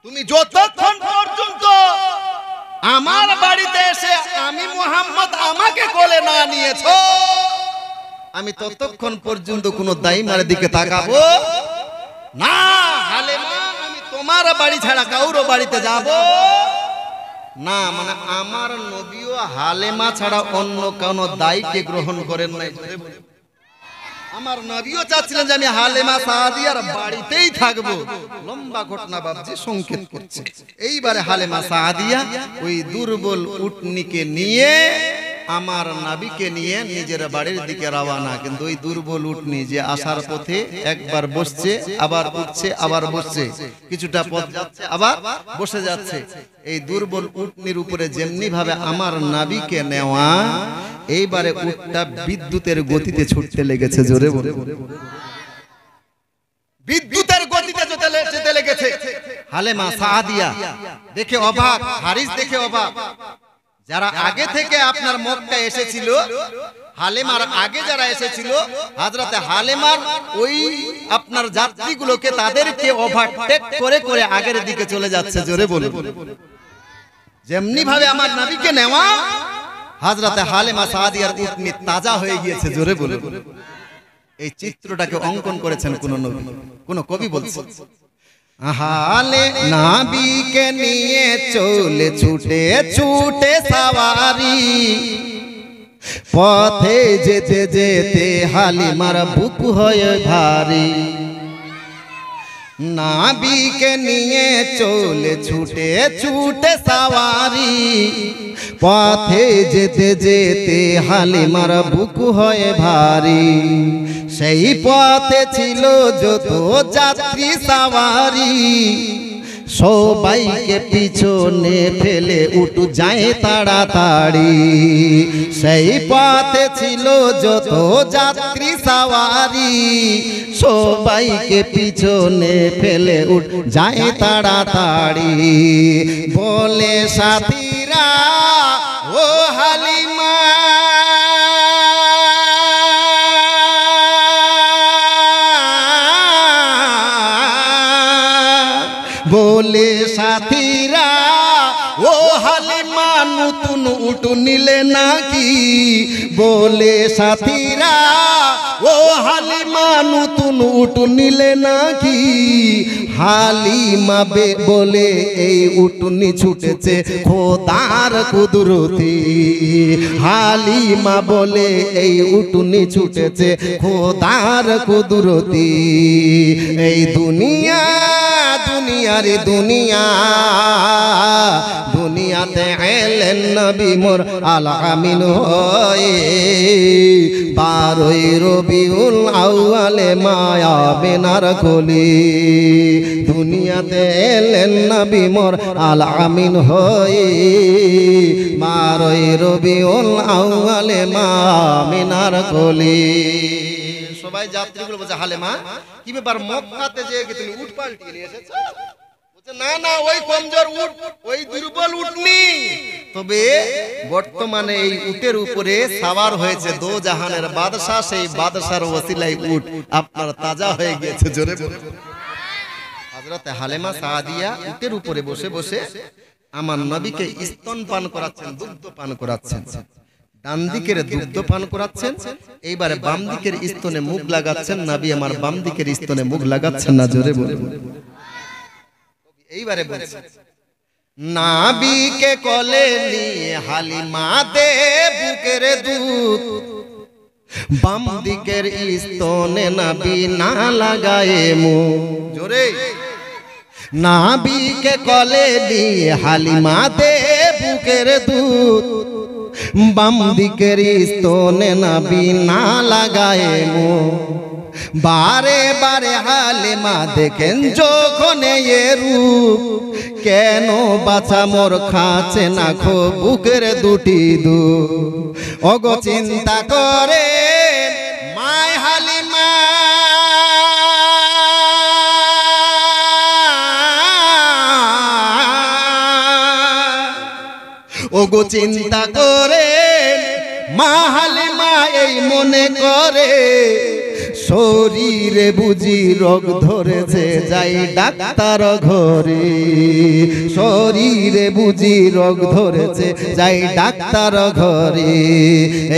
তুমি যতক্ষণ পর্যন্ত আমার বাড়িতে এসে আমি মুহাম্মদ আমাকে কোলে না নিয়েছো, আমি ততক্ষণ পর্যন্ত কোনো দাইমার দিকে তাকাবো না। হালেমা আমি তোমার বাড়ি ছাড়া কারো বাড়িতে যাব না। মানে আমার নবীও হালেমা ছাড়া অন্য কোনো দায়কে গ্রহণ করেন নাই। আমার নবীও চাচ্ছিলেন যে আমি হালেমা সাদিয়ার বাড়িতেই থাকবো। লম্বা ঘটনা বাবজি সংকেত করছে। এইবারে হালেমা সাদিয়া ওই দুর্বল উটনিকে নিয়ে আমার নবীকে নিয়ে নিজের বাড়ির দিকে রওনা। কিন্তু ওই দুর্বল উটনি যে আসার পথে একবার বসছে, আবার উঠছে, আবার বসছে, কিছুটা পথ যাচ্ছে আবার বসে যাচ্ছে। এই দুর্বল উটনির উপরে যেমনি ভাবে আমার নবীকে নেওয়া, এইবারে উটটা বিদ্যুতের গতিতে ছুটতে লেগেছে। জোরে বলে, বিদ্যুতের গতিতে যেতে লেগেছে। হালেমা সাদিয়া দেখে অবাক, হারিস দেখে অবাক। যারা আগে থেকে আপনার মক্কা এসেছিল, হালেমার আগে যারা এসেছিল, হযরতে হালেমার ওই আপনার যাত্রীগুলোকে তাদেরকে ওভারটেক করে করে আগের দিকে চলে যাচ্ছে। জোরে বলে, যেমনি ভাবে আমার নবীকে নেওয়া, হযরতে হালেমা সাদিয়ার উটনি তাজা হয়ে গিয়েছে। জোরে বলে, এই চিত্রটাকে অঙ্কন করেছেন কোন নবী, কোন কবি বলছে, হালে নবীকে নিয়ে চলে ছুটে ছুটে সওয়ারি, পথে যেতে যেতে হালিমার বুক হয়ে ভারী। নবীকে নিয়ে চলে ছুটে ছুটে সওয়ারি, পথে যেতে যেতে হালিমার বুক হয়ে ভারী। সেই পথে ছিল যত যাত্রী সওয়ারি, সবাইকে পিছনে ফেলে উঠ যায় তাড়াতাড়ি। সেই পথে ছিল যত যাত্রী সওয়ারি, সবাইকে পিছনে ফেলে উঠ যায় তাড়াতাড়ি। বলে সাথীরা ও হালিমা, বলে সাথীরা ও হালিমা নতুন উট নিলে নাকি, বলে সাথীরা ও হালিমা নতুন উট নিলে নাকি। হালিমা বলে এই উটনি ছুটেছে খোদার কুদরতি, হালিমা বলে এই উটনি ছুটেছে খোদার কুদরতি। এই দুনিয়া দুনিয়ার দুনিয়া দুনিয়াতে এলেন নবী মোর আল আমিন হয়ে 12ই রবিউল আউয়ালে মায়া বেনার কলি দুনিয়াতে এলেন নবী মোর আল আমিন হয়ে 12ই রবিউল আউয়ালে মায়া বেনার কলি সবাই যাত্রীগুলো বলছে হালেমা কি ব্যাপার মক্কাতে যে তুমি উট পাল্টিয়ে নিয়ে এসেছো বলছে না না ওই কমজোর উট ওই দুর্বল উটনি তবে বর্তমানে এই উটের উপরে সওয়ার হয়েছে দো জাহানের বাদশা সেই বাদশার ওসিলায় উট আপনার তাজা হয়ে গিয়েছে জোরে বলে হযরত হালেমা সাদিয়া উটের উপরে বসে বসে আমার নবীকে স্তন পান করাচ্ছেন দুগ্ধ পান করাচ্ছেন ডান দিকের দুগ্ধ পান করাচ্ছেন এইবারে বাম দিকের স্তনে মুখ লাগাচ্ছেন নবী আমার বাম দিকের স্তনে মুখ লাগাচ্ছেন না জোরে বলে এইবারে বলছেন নবীকে কোলে নিয়ে হালিমা দে বুকের দুধ বাম দিকের স্তনে নবী না লাগায়ে মুখ জোরে নবীকে কোলে নিয়ে হালিমা দে বুকের দুধ বাম দিকের স্তনে নবী না লাগায়ে মুখ বারে বারে হালিমা দেখেন যখন এ রূপ কেন বাছা মোর খাচ্ছে না খো বুকের দুটি দুধ ওগো চিন্তা করে মাই হালিমা ওগো চিন্তা করে মা হালিমা এই মনে করে শরীরে বুঝি রোগ ধরেছে যাই ডাক্তার ঘরে শরীরে বুঝি রোগ ধরেছে যাই ডাক্তার ঘরে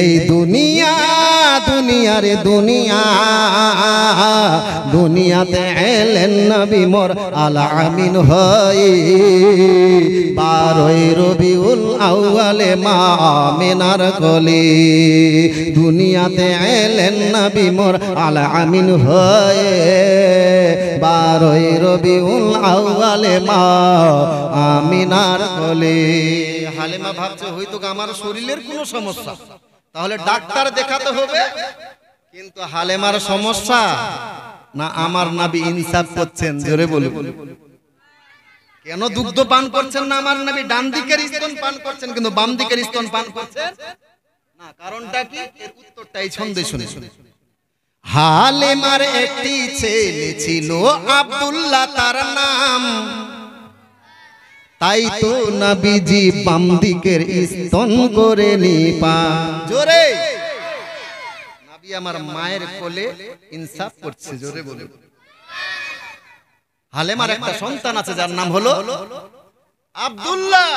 এই দুনিয়া দুনিয়ারে দুনিয়া দুনিয়াতে এলেন নবী মোর আল আমিন হয়ে 12ই রবিউল আউয়ালে মা আমিনার কোলে দুনিয়াতে এলেন নবী মোর আল আমিন হয়ে 12ই রবিউল আউয়ালে মা আমিনার কোলে হালিমা ভাবছে হয়তো আমার শরীরের কোনো সমস্যা তাহলে ডাক্তার দেখাতে হবে কিন্তু হালিমার সমস্যা না আমার নবী ইনসাফ করছেন জোরে বলে কেন দুগ্ধ পান করছেন না আমার নবী ডান দিকের স্তন পান করছেন কিন্তু বাম দিকের স্তন পান করছেন না কারণটা কি এর উত্তরটাই ছন্দে শুনে হালিমার একটি ছেলে ছিল আব্দুল্লাহ তার নাম তাই তো নবীজি বাম দিকের স্তন করে নিপা জোরে নবী আমার মায়ের কোলে ইনসাফ করছে জোরে বলে হালিমার একটা সন্তান আছে যার নাম হলো আব্দুল্লাহ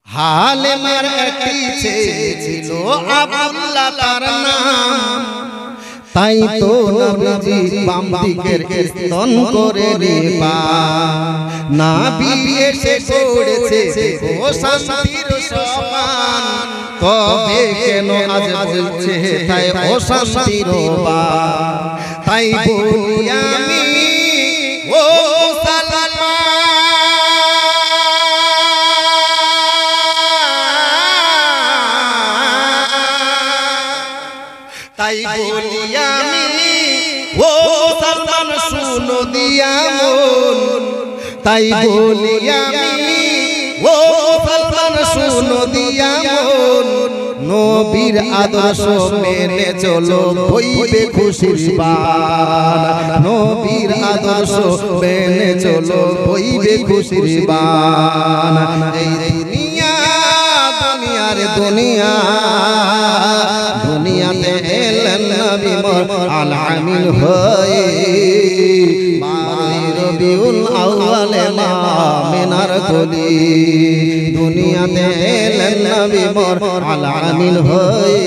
হালিমার একটি ছেলে ছিল আব্দুল্লাহ তার নাম তাই তো নবীজি বাম দিকের স্তন করে নিপা নবী এসে করেছে ও শান্তির সমান তবে কেন আজ বলছে তাই ও শান্তির তাই বলি আমি ও তাই বলি আমি ও সালমান শুনো দিয়া মন তাই বলি আমি ও সালমান শুনো দিয়া মন নবীর আদর্শ মেনে চলো হইবে খুশির বান নবীর আদর্শ মেনে চলো হইবে খুশির বান এই দুনিয়া দুনিয়ার দুনিয়া দুনিয়াতে এলেন নবী মোর আল আমিন হয়ে 12ই রবিউল আউয়ালে মা আমিনার কোলে দুনিয়াতে এলেন নবী মোর আল আমিন হয়ে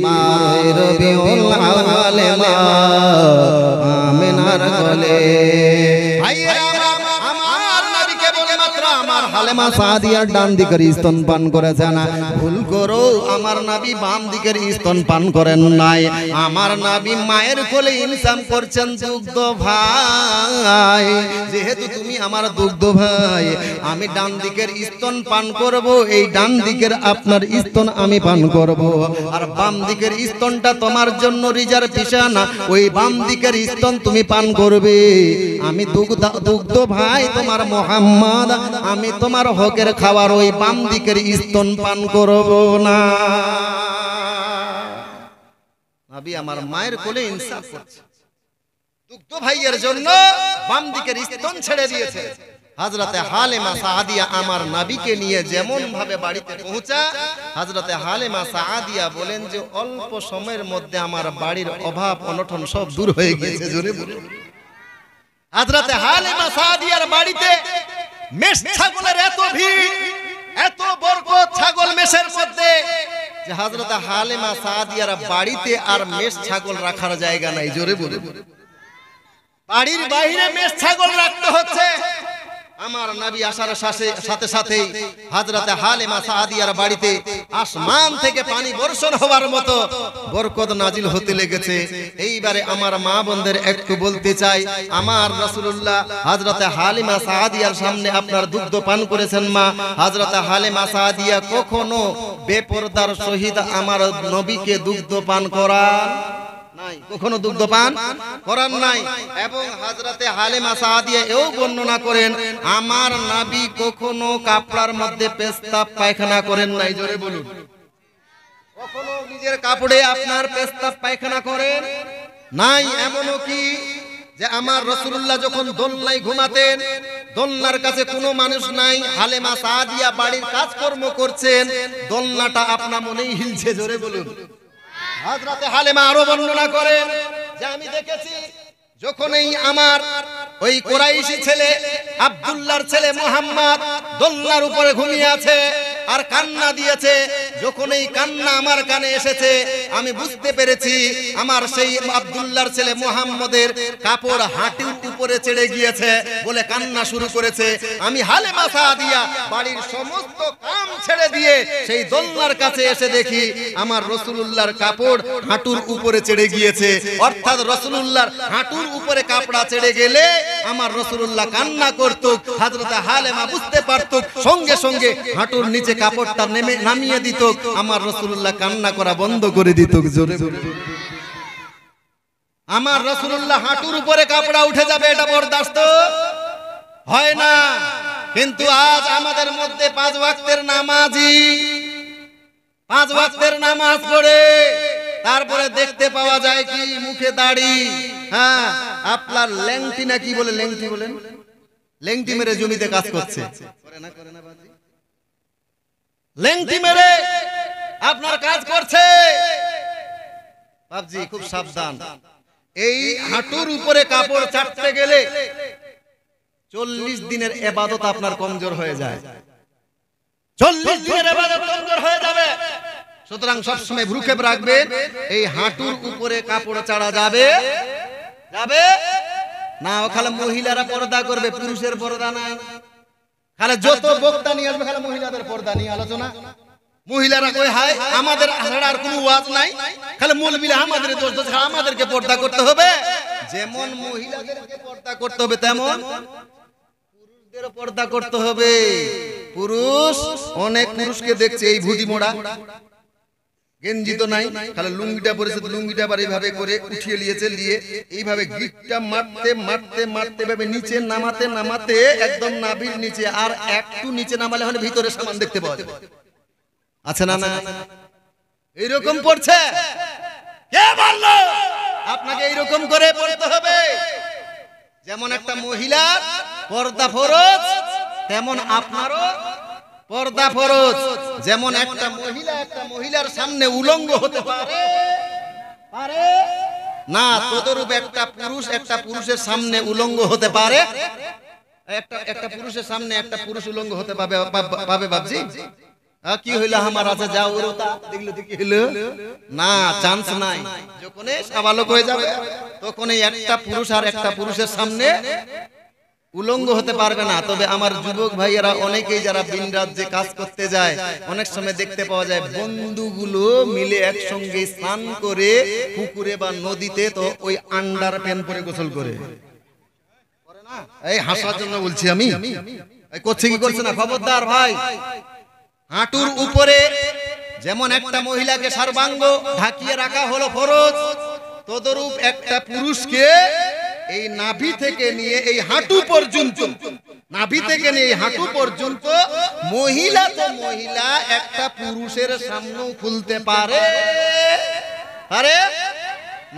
12ই রবিউল আউয়ালে মা আমিনার কোলে আমার নবী কেবল মাত্র আমার হালেমা সাদিয়ার ডান দিকের স্তন পান করেছে না? ভুল করো, আমার নবী বাম দিকের স্তন পান করেন নাই। আমার নবী মায়ের কোলে ইনসাম করছেন দুগ্ধ ভাই, যেহেতু তুমি আমার দুগ্ধ ভাই, আমি ডান দিকের স্তন পান করব, এই ডান দিকের আপনার স্তন আমি পান করব, আর বাম দিকের স্তনটা তোমার জন্য রিজার্ভেশন, ওই বাম দিকের স্তন তুমি পান করবে। আমি দুগ্ধ ভাই তোমার মোহাম্মদ, আমি তোমার হকের খাবার ওই বাম দিকের স্তন পান করব না। নবী আমার মায়ের কোলে ইনসাফ করছে, দুগ্ধ ভাইয়ের জন্য বাম দিকের স্তন ছেড়ে দিয়েছে। হযরতে হালিমা সাদিয়া আমার নবীকে নিয়ে যেমন ভাবে বাড়িতে পৌঁছা, হযরতে হালিমা সাদিয়া বলেন যে অল্প সময়ের মধ্যে আমার বাড়ির অভাব অনটন সব দূর হয়ে গিয়েছে। জোরে বলুন। হযরতে হালিমা সাদিয়ার বাড়িতে মেষ ছাগলের এত ভিড়, এত বরকত ছাগল মেষের মধ্যে, যে হযরতে হালিমা সাদিয়ার বাড়িতে আর মেষ ছাগল রাখার জায়গা নাই। জোরে বলুন। বাড়ির বাইরে মেষ ছাগল রাখতে হচ্ছে। আমার নবী আসার সাথে সাথেই হযরতে হালিমা সাদিয়ার বাড়িতে আসমান থেকে পানি বর্ষণ হওয়ার মতো বরকত নাজিল হতে লেগেছে। এইবারে আমার মা বোনদের একটু বলতে চাই, আমার রাসূলুল্লাহ হযরতে হালিমা সাদিয়ার সামনে আপনার দুগ্ধ পান করেছেন মা। হযরতে হালিমা সাদিয়া কখনো বেপরদার সহিত আমার নবীকে দুগ্ধ পান করা নাই, কখনো দুগ্ধ পান করার নাই। এবং হযরতে হালিমা সাদিয়া এও বর্ণনা করেন, আমার নবী কখনো কাপড়ের মধ্যে পেশাব পায়খানা করেন নাই। জোরে বলুন। কখনো নিজের কাপড়ে আপনার পেশাব পায়খানা করেন নাই। এমনও কি যে আমার রাসূলুল্লাহ যখন দোলনায় ঘুমাতেন, দোলনার কাছে কোনো মানুষ নাই, হালিমা সাদিয়া বাড়ির কাজকর্ম করছেন, দোলনাটা আপনা মনেই হিলছে। জোরে বলুন। হযরতে হালিমা আরো বর্ণনা করেন যে আমি দেখেছি যখনই আমার ওই কুরাইশি ছেলে আব্দুল্লাহর ছেলে মুহাম্মদ দোলনার উপরে ঘুমিয়ে আছে আর কান্না দিয়েছে, যখন এই কান্না আমার কানে এসেছে আমি বুঝতে পেরেছি আমার সেই আব্দুল্লাহর ছেলে মুহাম্মদের কাপড় হাঁটুর উপরে চড়ে গিয়েছে বলে কান্না শুরু করেছে। আমি হালিমা সাদিয়া বাড়ির সমস্ত কাম ছেড়ে দিয়ে সেই দোলনার কাছে এসে দেখি আমার রাসূলুল্লাহর কাপড় হাঁটুর উপরে চড়ে গিয়েছে। অর্থাৎ রাসূলুল্লাহর হাঁটুর উপরে কাপড় চড়ে গেলে আমার রাসূলুল্লাহ কান্না করত। হযরত হালিমা বুঝতে পারত, সঙ্গে সঙ্গে হাঁটুর নিচে কাপড়টা নামিয়ে দিত, আমার রাসূলুল্লাহ কান্না করা বন্ধ করে দিত। জোরে আমার রাসূলুল্লাহ হাঁটুর উপরে কাপড় উঠে যাবে, এটা বরদাস্ত হয় না। কিন্তু আজ আমাদের মধ্যে 5 ওয়াক্তের নামাজি, 5 ওয়াক্তের নামাজ পড়ে তারপরে দেখতে পাওয়া যায় কি মুখে দাড়ি, হ্যাঁ আপনার লেংটি না কি বলে, লেংটি বলেন, লেংটি মেরে জমিতে কাজ করছে, করে না বাজি, লেংটি মেরে আপনার কাজ করছে। বাবজি খুব সাবধান, এই হাঁটুর উপরে কাপড় চাটতে গেলে 40 দিনের ইবাদত আপনার কমজোর হয়ে যায়, 40 দিনের ইবাদত কমজোর হয়ে যাবে। সুতরাং সবসময় ভ্রুক্ষেপ রাখবেন, এই হাঁটুর উপরে কাপড় চাড়া যাবে না। ওখানে মহিলারা পর্দা করবে, পুরুষের পর্দা নাই। খালি যত বক্তা নিয়ে আসবে খালি মহিলাদের পর্দা নিয়ে আলোচনা। মহিলারা কই হায় আমাদের ছাড়া আর কোনো ওয়াজ নাই, খালি মৌলবীরা আমাদের দোষ দোষ, আমাদেরকে পর্দা করতে হবে। যেমন মহিলাদেরকে পর্দা করতে হবে তেমন পুরুষদেরও পর্দা করতে হবে। পুরুষ অনেক পুরুষকে দেখছে এই ভুটি মোড়া, গেঞ্জি তো নাই, খালি লুঙ্গিটা পরেছে, লুঙ্গিটা আবার এইভাবে করে উঠিয়ে নিয়েছে, নিয়ে এইভাবে গিটটা মারতে মারতে মারতে ভাবে নিচে নামাতে নামাতে একদম নাভির নিচে, আর একটু নিচে নামালে হলে ভিতরে সামান দেখতে পাওয়া যাবে। আচ্ছা না না এইরকম পড়ছে, কে বললো আপনাকে এইরকম করে পড়তে হবে? যেমন একটা মহিলা পর্দা ফরজ তেমন আপনারও পর্দা ফরজ। যেমন একটা মহিলার সামনে উলঙ্গ হতে পারে না, তদরূপ একটা পুরুষের সামনে উলঙ্গ হতে পারে, একটা পুরুষের সামনে একটা পুরুষ উলঙ্গ হতে পাবে বাবজি? কি হইলো আমার আছে যাও ওরতা দেখলো কি হইলো না, চান্স নাই। যখন সাবালক হয়ে যাবে তখন একটা পুরুষ আর একটা পুরুষের সামনে উলঙ্গ হতে পারবে না। তবে আমার যুবক ভাইয়েরা অনেকেই যারা দিন রাত যে কাজ করতে যায়, অনেক সময় দেখতে পাওয়া যায় বন্ধুগুলো মিলে একসঙ্গে স্নান করে পুকুরে বা নদীতে, তো ওই আন্ডার প্যান্ট পরে গোসল করে। এই হাসার জন্য বলছি আমি, করছে কি করছে না খবরদার ভাই। হাঁটুর উপরে যেমন একটা মহিলাকে সর্বাঙ্গ ঢাকিয়ে রাখা হলো ফরজ, তদরূপ একটা পুরুষকে এই নাভি থেকে নিয়ে এই হাঁটু পর্যন্ত, নাভি থেকে নিয়ে এই হাঁটু পর্যন্ত মহিলা তো মহিলা একটা পুরুষের সামনেও খুলতে পারে আরে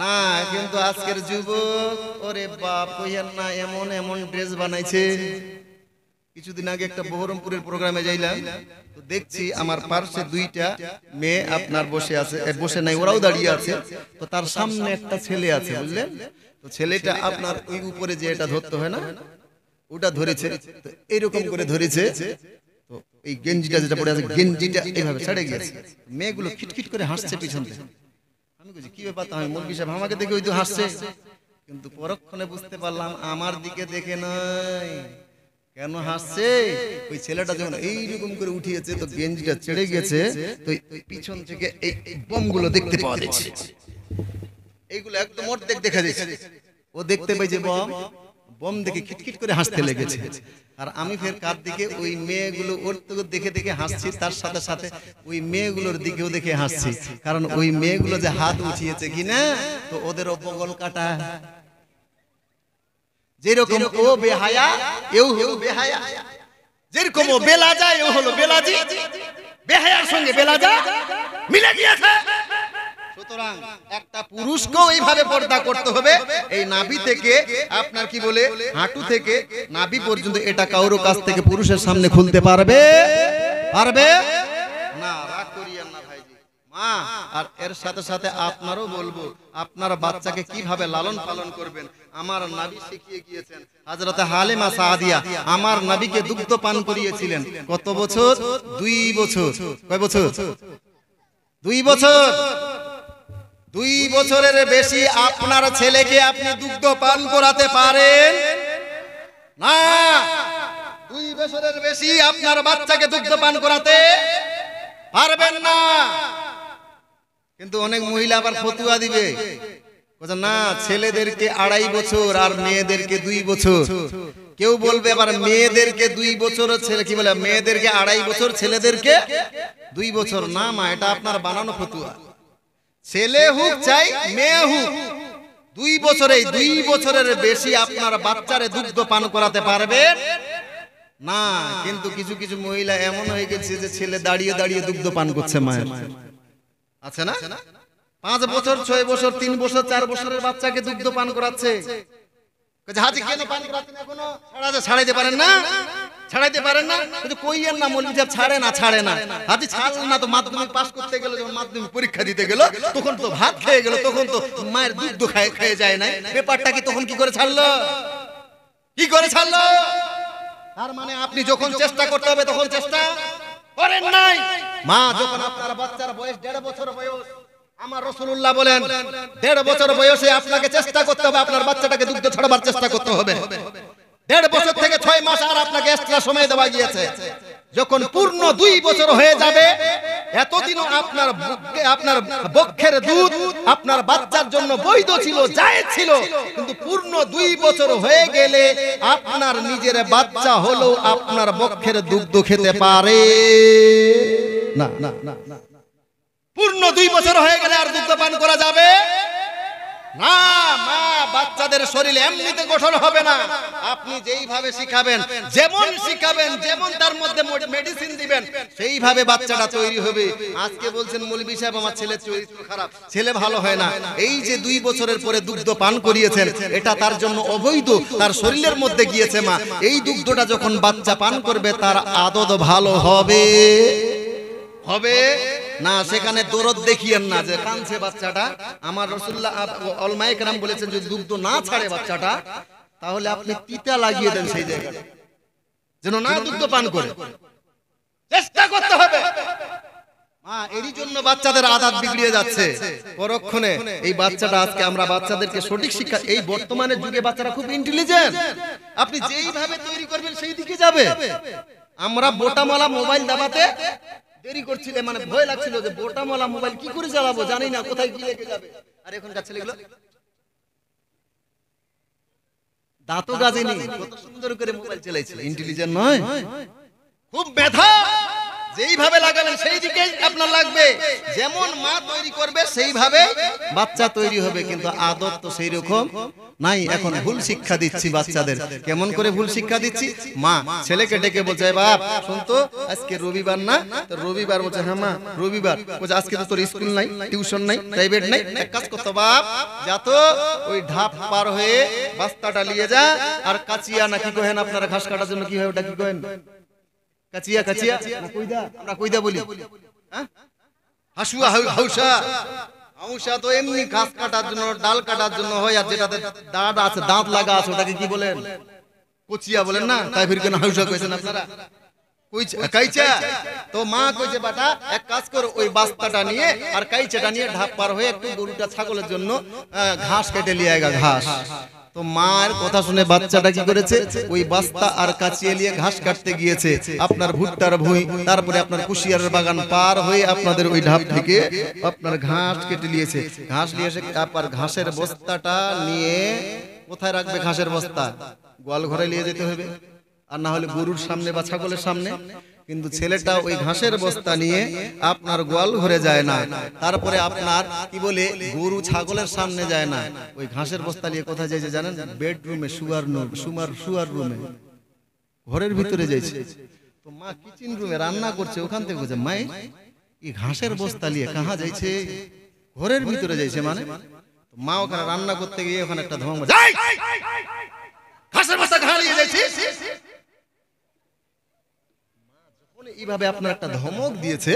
না। কিন্তু আজকের যুবক, ওরে বাপ কইয়েন না, এমন এমন ড্রেস বানাইছে। কিছুদিন আগে একটা বহরমপুরের প্রোগ্রামে যাইলাম, তো দেখছি আমার পার্শ্বে দুইটা মেয়ে আপনার বসে আছে, বসে নাই ওরাও দাঁড়িয়ে আছে, তো তার সামনে একটা ছেলে আছে বুঝলেন। তো ছেলেটা আপনার ওই উপরে যে এটা ধরতে হয় না, ওটা ধরেছে, তো এইরকম করে ধরেছে, তো এই গেঞ্জিটা যেটা পড়ে আছে গেঞ্জিটা এইভাবে ছেড়ে গিয়েছে। মেয়েগুলো খিটখিট করে হাসছে পিছন থেকে। আমি বলছি কি ব্যাপার, আমি মৌলভী সাহেব আমাকে দেখে ওই তো হাসছে, কিন্তু পরক্ষণে বুঝতে পারলাম আমার দিকে দেখে নয়। কেন হাসছে? ওই ছেলেটা যখন এইরকম করে উঠিয়েছে, তো গেঞ্জিটা ছেড়ে গেছে, তো পিছন থেকে এই বোমগুলো দেখতে পাওয়া যাচ্ছে। এইগুলো একদম অর্ধেক দেখা যাচ্ছে। ও দেখতে পেয়েছে বম, বম দেখে খিটখিট করে হাসতে লেগেছে। আর আমি ফের কার দিকে, ওই মেয়েগুলো ওর তো দেখে দেখে হাসছি, তার সাথে সাথে ওই মেয়েগুলোর দিকেও দেখে হাসছি। কারণ ওই মেয়েগুলো যে হাত উঠিয়েছে কিনা, তো ওদের বগল কাটা। যেরকম ও বেহায়া এও হলো বেহায়া, যেরকম ও বেলাজা এও হলো বেলাজি, বেহায়ার সঙ্গে বেলাজা মিলে গিয়েছে। সুতরাং একটা পুরুষকেও এইভাবে পর্দা করতে হবে। এই নাভি থেকে আপনার কি বলে হাঁটু থেকে নাভি পর্যন্ত, এটা কারোর কাছ থেকে পুরুষের সামনে খুলতে পারবে পারবে না। রাগ করিয়েন না ভাইজি মা। আর এর সাথে সাথে আপনারও বলবো, আপনার বাচ্চাকে কিভাবে লালন পালন করবেন আমার নবী শিখিয়ে গিয়েছেন। হযরত হালিমা সাদিয়া আমার নবীকে দুগ্ধ পান করিয়েছিলেন কত বছর? 2 বছর। কয় বছর? 2 বছর। 2 বছরের বেশি আপনার ছেলেকে আপনি দুগ্ধ পান করাতে পারেন না। 2 বছরের বেশি আপনার বাচ্চাকে দুগ্ধ পান করাতে পারবেন না। কিন্তু অনেক মহিলা আবার ফতুয়া দিবে, না ছেলেদেরকে 2.5 বছর আর মেয়েদেরকে 2 বছর। কেউ বলবে আবার মেয়েদেরকে 2 বছর, ছেলে কি বলে মেয়েদেরকে 2.5 বছর, ছেলেদেরকে 2 বছর। না মা, এটা আপনার বানানো ফতুয়া। ছেলে হোক চাই মেয়ে হোক, 2 বছরে 2 বছরের বেশি আপনার বাচ্চারে দুগ্ধ পান করাতে পারবে না। কিন্তু কিছু কিছু মহিলা এমন হয়ে গেছে যে ছেলে দাঁড়িয়ে দাঁড়িয়ে দুগ্ধ পান করছে মায়ের, আছে না? 5 বছর 6 বছর 3 বছর 4 বছরের বাচ্চাকে দুগ্ধ পান করাচ্ছে। হাজি কেন পান করাচ্ছেন? এখনো ছাড়াইতে পারেন না, ছাড়াইতে পারেন না। কিন্তু কইয়েন না মৌলভী সাহেব ছাড়ে না, ছাড়ে না। হাজি ছাড়লেন না তো মাধ্যমিক পাস করতে গেল, যখন মাধ্যমিক পরীক্ষা দিতে গেল তখন তো ভাত খেয়ে গেল, তখন তো মায়ের দুধ খেয়ে যায় না। ব্যাপারটা কি তখন কি করে ছাড়লো? কি করে ছাড়লো? তার মানে আপনি যখন চেষ্টা করতে হবে তখন চেষ্টা করেন নাই। মা যখন আপনার বাচ্চার বয়স 1.5 বছর বয়স, আমার রাসূলুল্লাহ বলেন 1.5 বছর বয়সে আপনাকে চেষ্টা করতে হবে আপনার বাচ্চাটাকে দুগ্ধ ছড়াবার চেষ্টা করতে হবে। 1.5 বছর থেকে 6 মাস আর আপনাকে এক্সট্রা সময় দেওয়া গিয়েছে। যখন পূর্ণ 2 বছর হয়ে যাবে, এতদিনও আপনার বক্ষের দুধ আপনার বাচ্চার জন্য বৈধ ছিল, জায়েজ ছিল। কিন্তু পূর্ণ 2 বছর হয়ে গেলে আপনার নিজের বাচ্চা হলো আপনার বক্ষের দুধ খেতে পারে না। না না না, পূর্ণ 2 বছর হয়ে গেলে আর দুধ পান করা যাবে না। মা বাচ্চাদের শরীরে এমনিতে গঠন হবে না। আপনি যেইভাবে শিখাবেন, যেমন শিখাবেন, যেমন তার মধ্যে মেডিসিন দিবেন, সেইভাবে বাচ্চাটা তৈরি হবে। আজকে বলছেন মৌলভী সাহেব আমার ছেলের চরিত্র খারাপ, ছেলে ভালো হয় না। এই যে 2 বছরের পরে দুগ্ধ পান করিয়েছেন, এটা তার জন্য অবৈধ, তার শরীরের মধ্যে গিয়েছে। মা এই দুগ্ধটা যখন বাচ্চা পান করবে তার আদত ভালো হবে হবে না। সেখানে দরদ দেখিয়েন না যে কাঁদছে বাচ্চাটা। আমার রাসূলুল্লাহ উলামায়ে কেরাম বলেছেন যদি দুগ্ধ না ছাড়ে বাচ্চাটা, তাহলে আপনি তিতা লাগিয়ে দেন সেই জায়গায়, যেন না দুগ্ধ পান করে। চেষ্টা করতে হবে। এরই জন্য বাচ্চাদের আদত বিগড়িয়ে যাচ্ছে পরক্ষণে। এই বাচ্চাটা আজকে আমরা বাচ্চাদেরকে সঠিক শিক্ষা, এই বর্তমানের যুগে বাচ্চারা খুব ইন্টেলিজেন্ট, আপনি যেইভাবে তৈরি করবেন সেই দিকে যাবে। আমরা বোটামালা মোবাইল দাবাতে দেরি করছিল, মানে ভয় লাগছিল যে বোটামালা মোবাইল কি করে চালাবো, জানি না কোথায় কি লেগে যাবে। আর এখনকার ছেলেগুলো দাঁতও গাজেনি, কত সুন্দর করে মোবাইল চালাইছে, ইন্টেলিজেন্ট নয়, খুব ব্যথা। যেইভাবে লাগাবেন সেই দিকেই আপনার লাগবে, যেমন মা তৈরি করবে সেইভাবে বাচ্চা তৈরি হবে, কিন্তু আদত তো সেই রকম নাই। এখন ভুল শিক্ষা দিচ্ছি বাচ্চাদের। কেমন করে ভুল শিক্ষা দিচ্ছি? মা ছেলেকে ডেকে বলছে, বাপ শুন তো আজকে রবিবার না, তো রবিবার বলছে, হ্যাঁ মা রবিবার, বলছে আজকে তো তোর স্কুল নাই, টিউশন নাই, প্রাইভেট নাই, এক কাজ করতো বাপ, যা তো ওই ঢাপ পার হয়ে বাস্তাটা নিয়ে যা, আর কাচিয়া না কি কহেন আপনারা ঘাস কাটার জন্য, কি হয় ওটা কি কহেন? কাচিয়া, কাচিয়া না কইদা, আমরা কইদা বলি, হ্যাঁ হাসুয়া, হাউসা। হাউসা তো এমনি ঘাস কাটার জন্য, ডাল কাটার জন্য হয়, আর যেটাতে দাঁত আছে, দাঁত লাগা আছে, ওটাকে কি বলেন? কচিয়া বলেন না, তাই ফির কেন হাউসা কইছেন আপনারা? কাইচা। তো মা কইছে বাটা এক কাজ করো, ওই বাস্তাটা নিয়ে আর কাইচাটা নিয়ে ঢাপ পার হয়ে একটু গরুটা ছাগলের জন্য ঘাস কেটে নিয়ে আয়গা, ঘাস। তো মার কথা শুনে বাচ্চাটা কি করেছে, ওই বাস্তা আর কাচিয়ে নিয়ে ঘাস কাটতে গিয়েছে আপনার ভুট্টার ভুঁই, তারপরে আপনার কুশিয়ারের বাগান পার হয়ে আপনাদের ওই ঢাপ থেকে আপনার ঘাস কেটে নিয়েছে। ঘাস নিয়ে এসে তারপর ঘাসের বস্তাটা নিয়ে কোথায় রাখবে? ঘাসের বস্তা গোয়াল ঘরে নিয়ে যেতে হবে, আর না হলে গরুর সামনে বা ছাগলের সামনে। কিন্তু ছেলেটা ওই ঘাসের বস্তা নিয়ে আপনার গোয়াল ঘরে যায় না, তারপরে আপনার কি বলে গরু ছাগলের সামনে যায় না, ওই ঘাসের বস্তা নিয়ে কোথায় যাইছে জানেন? বেডরুমে, শুয়ার রুমে, ঘরের ভিতরে যাইছে। তো মা কিচেন রুমে রান্না করছে, ওখান থেকে বলছে, মা এই ঘাসের বস্তা নিয়ে কাহা যাইছে? ঘরের ভিতরে যাইছে মানে। মা ওখানে রান্না করতে গিয়ে ওখানে একটা ধমক, ঘাসের বস্তা কাহা নিয়ে যাইছে? এইভাবে আপনার একটা ধমক দিয়েছে,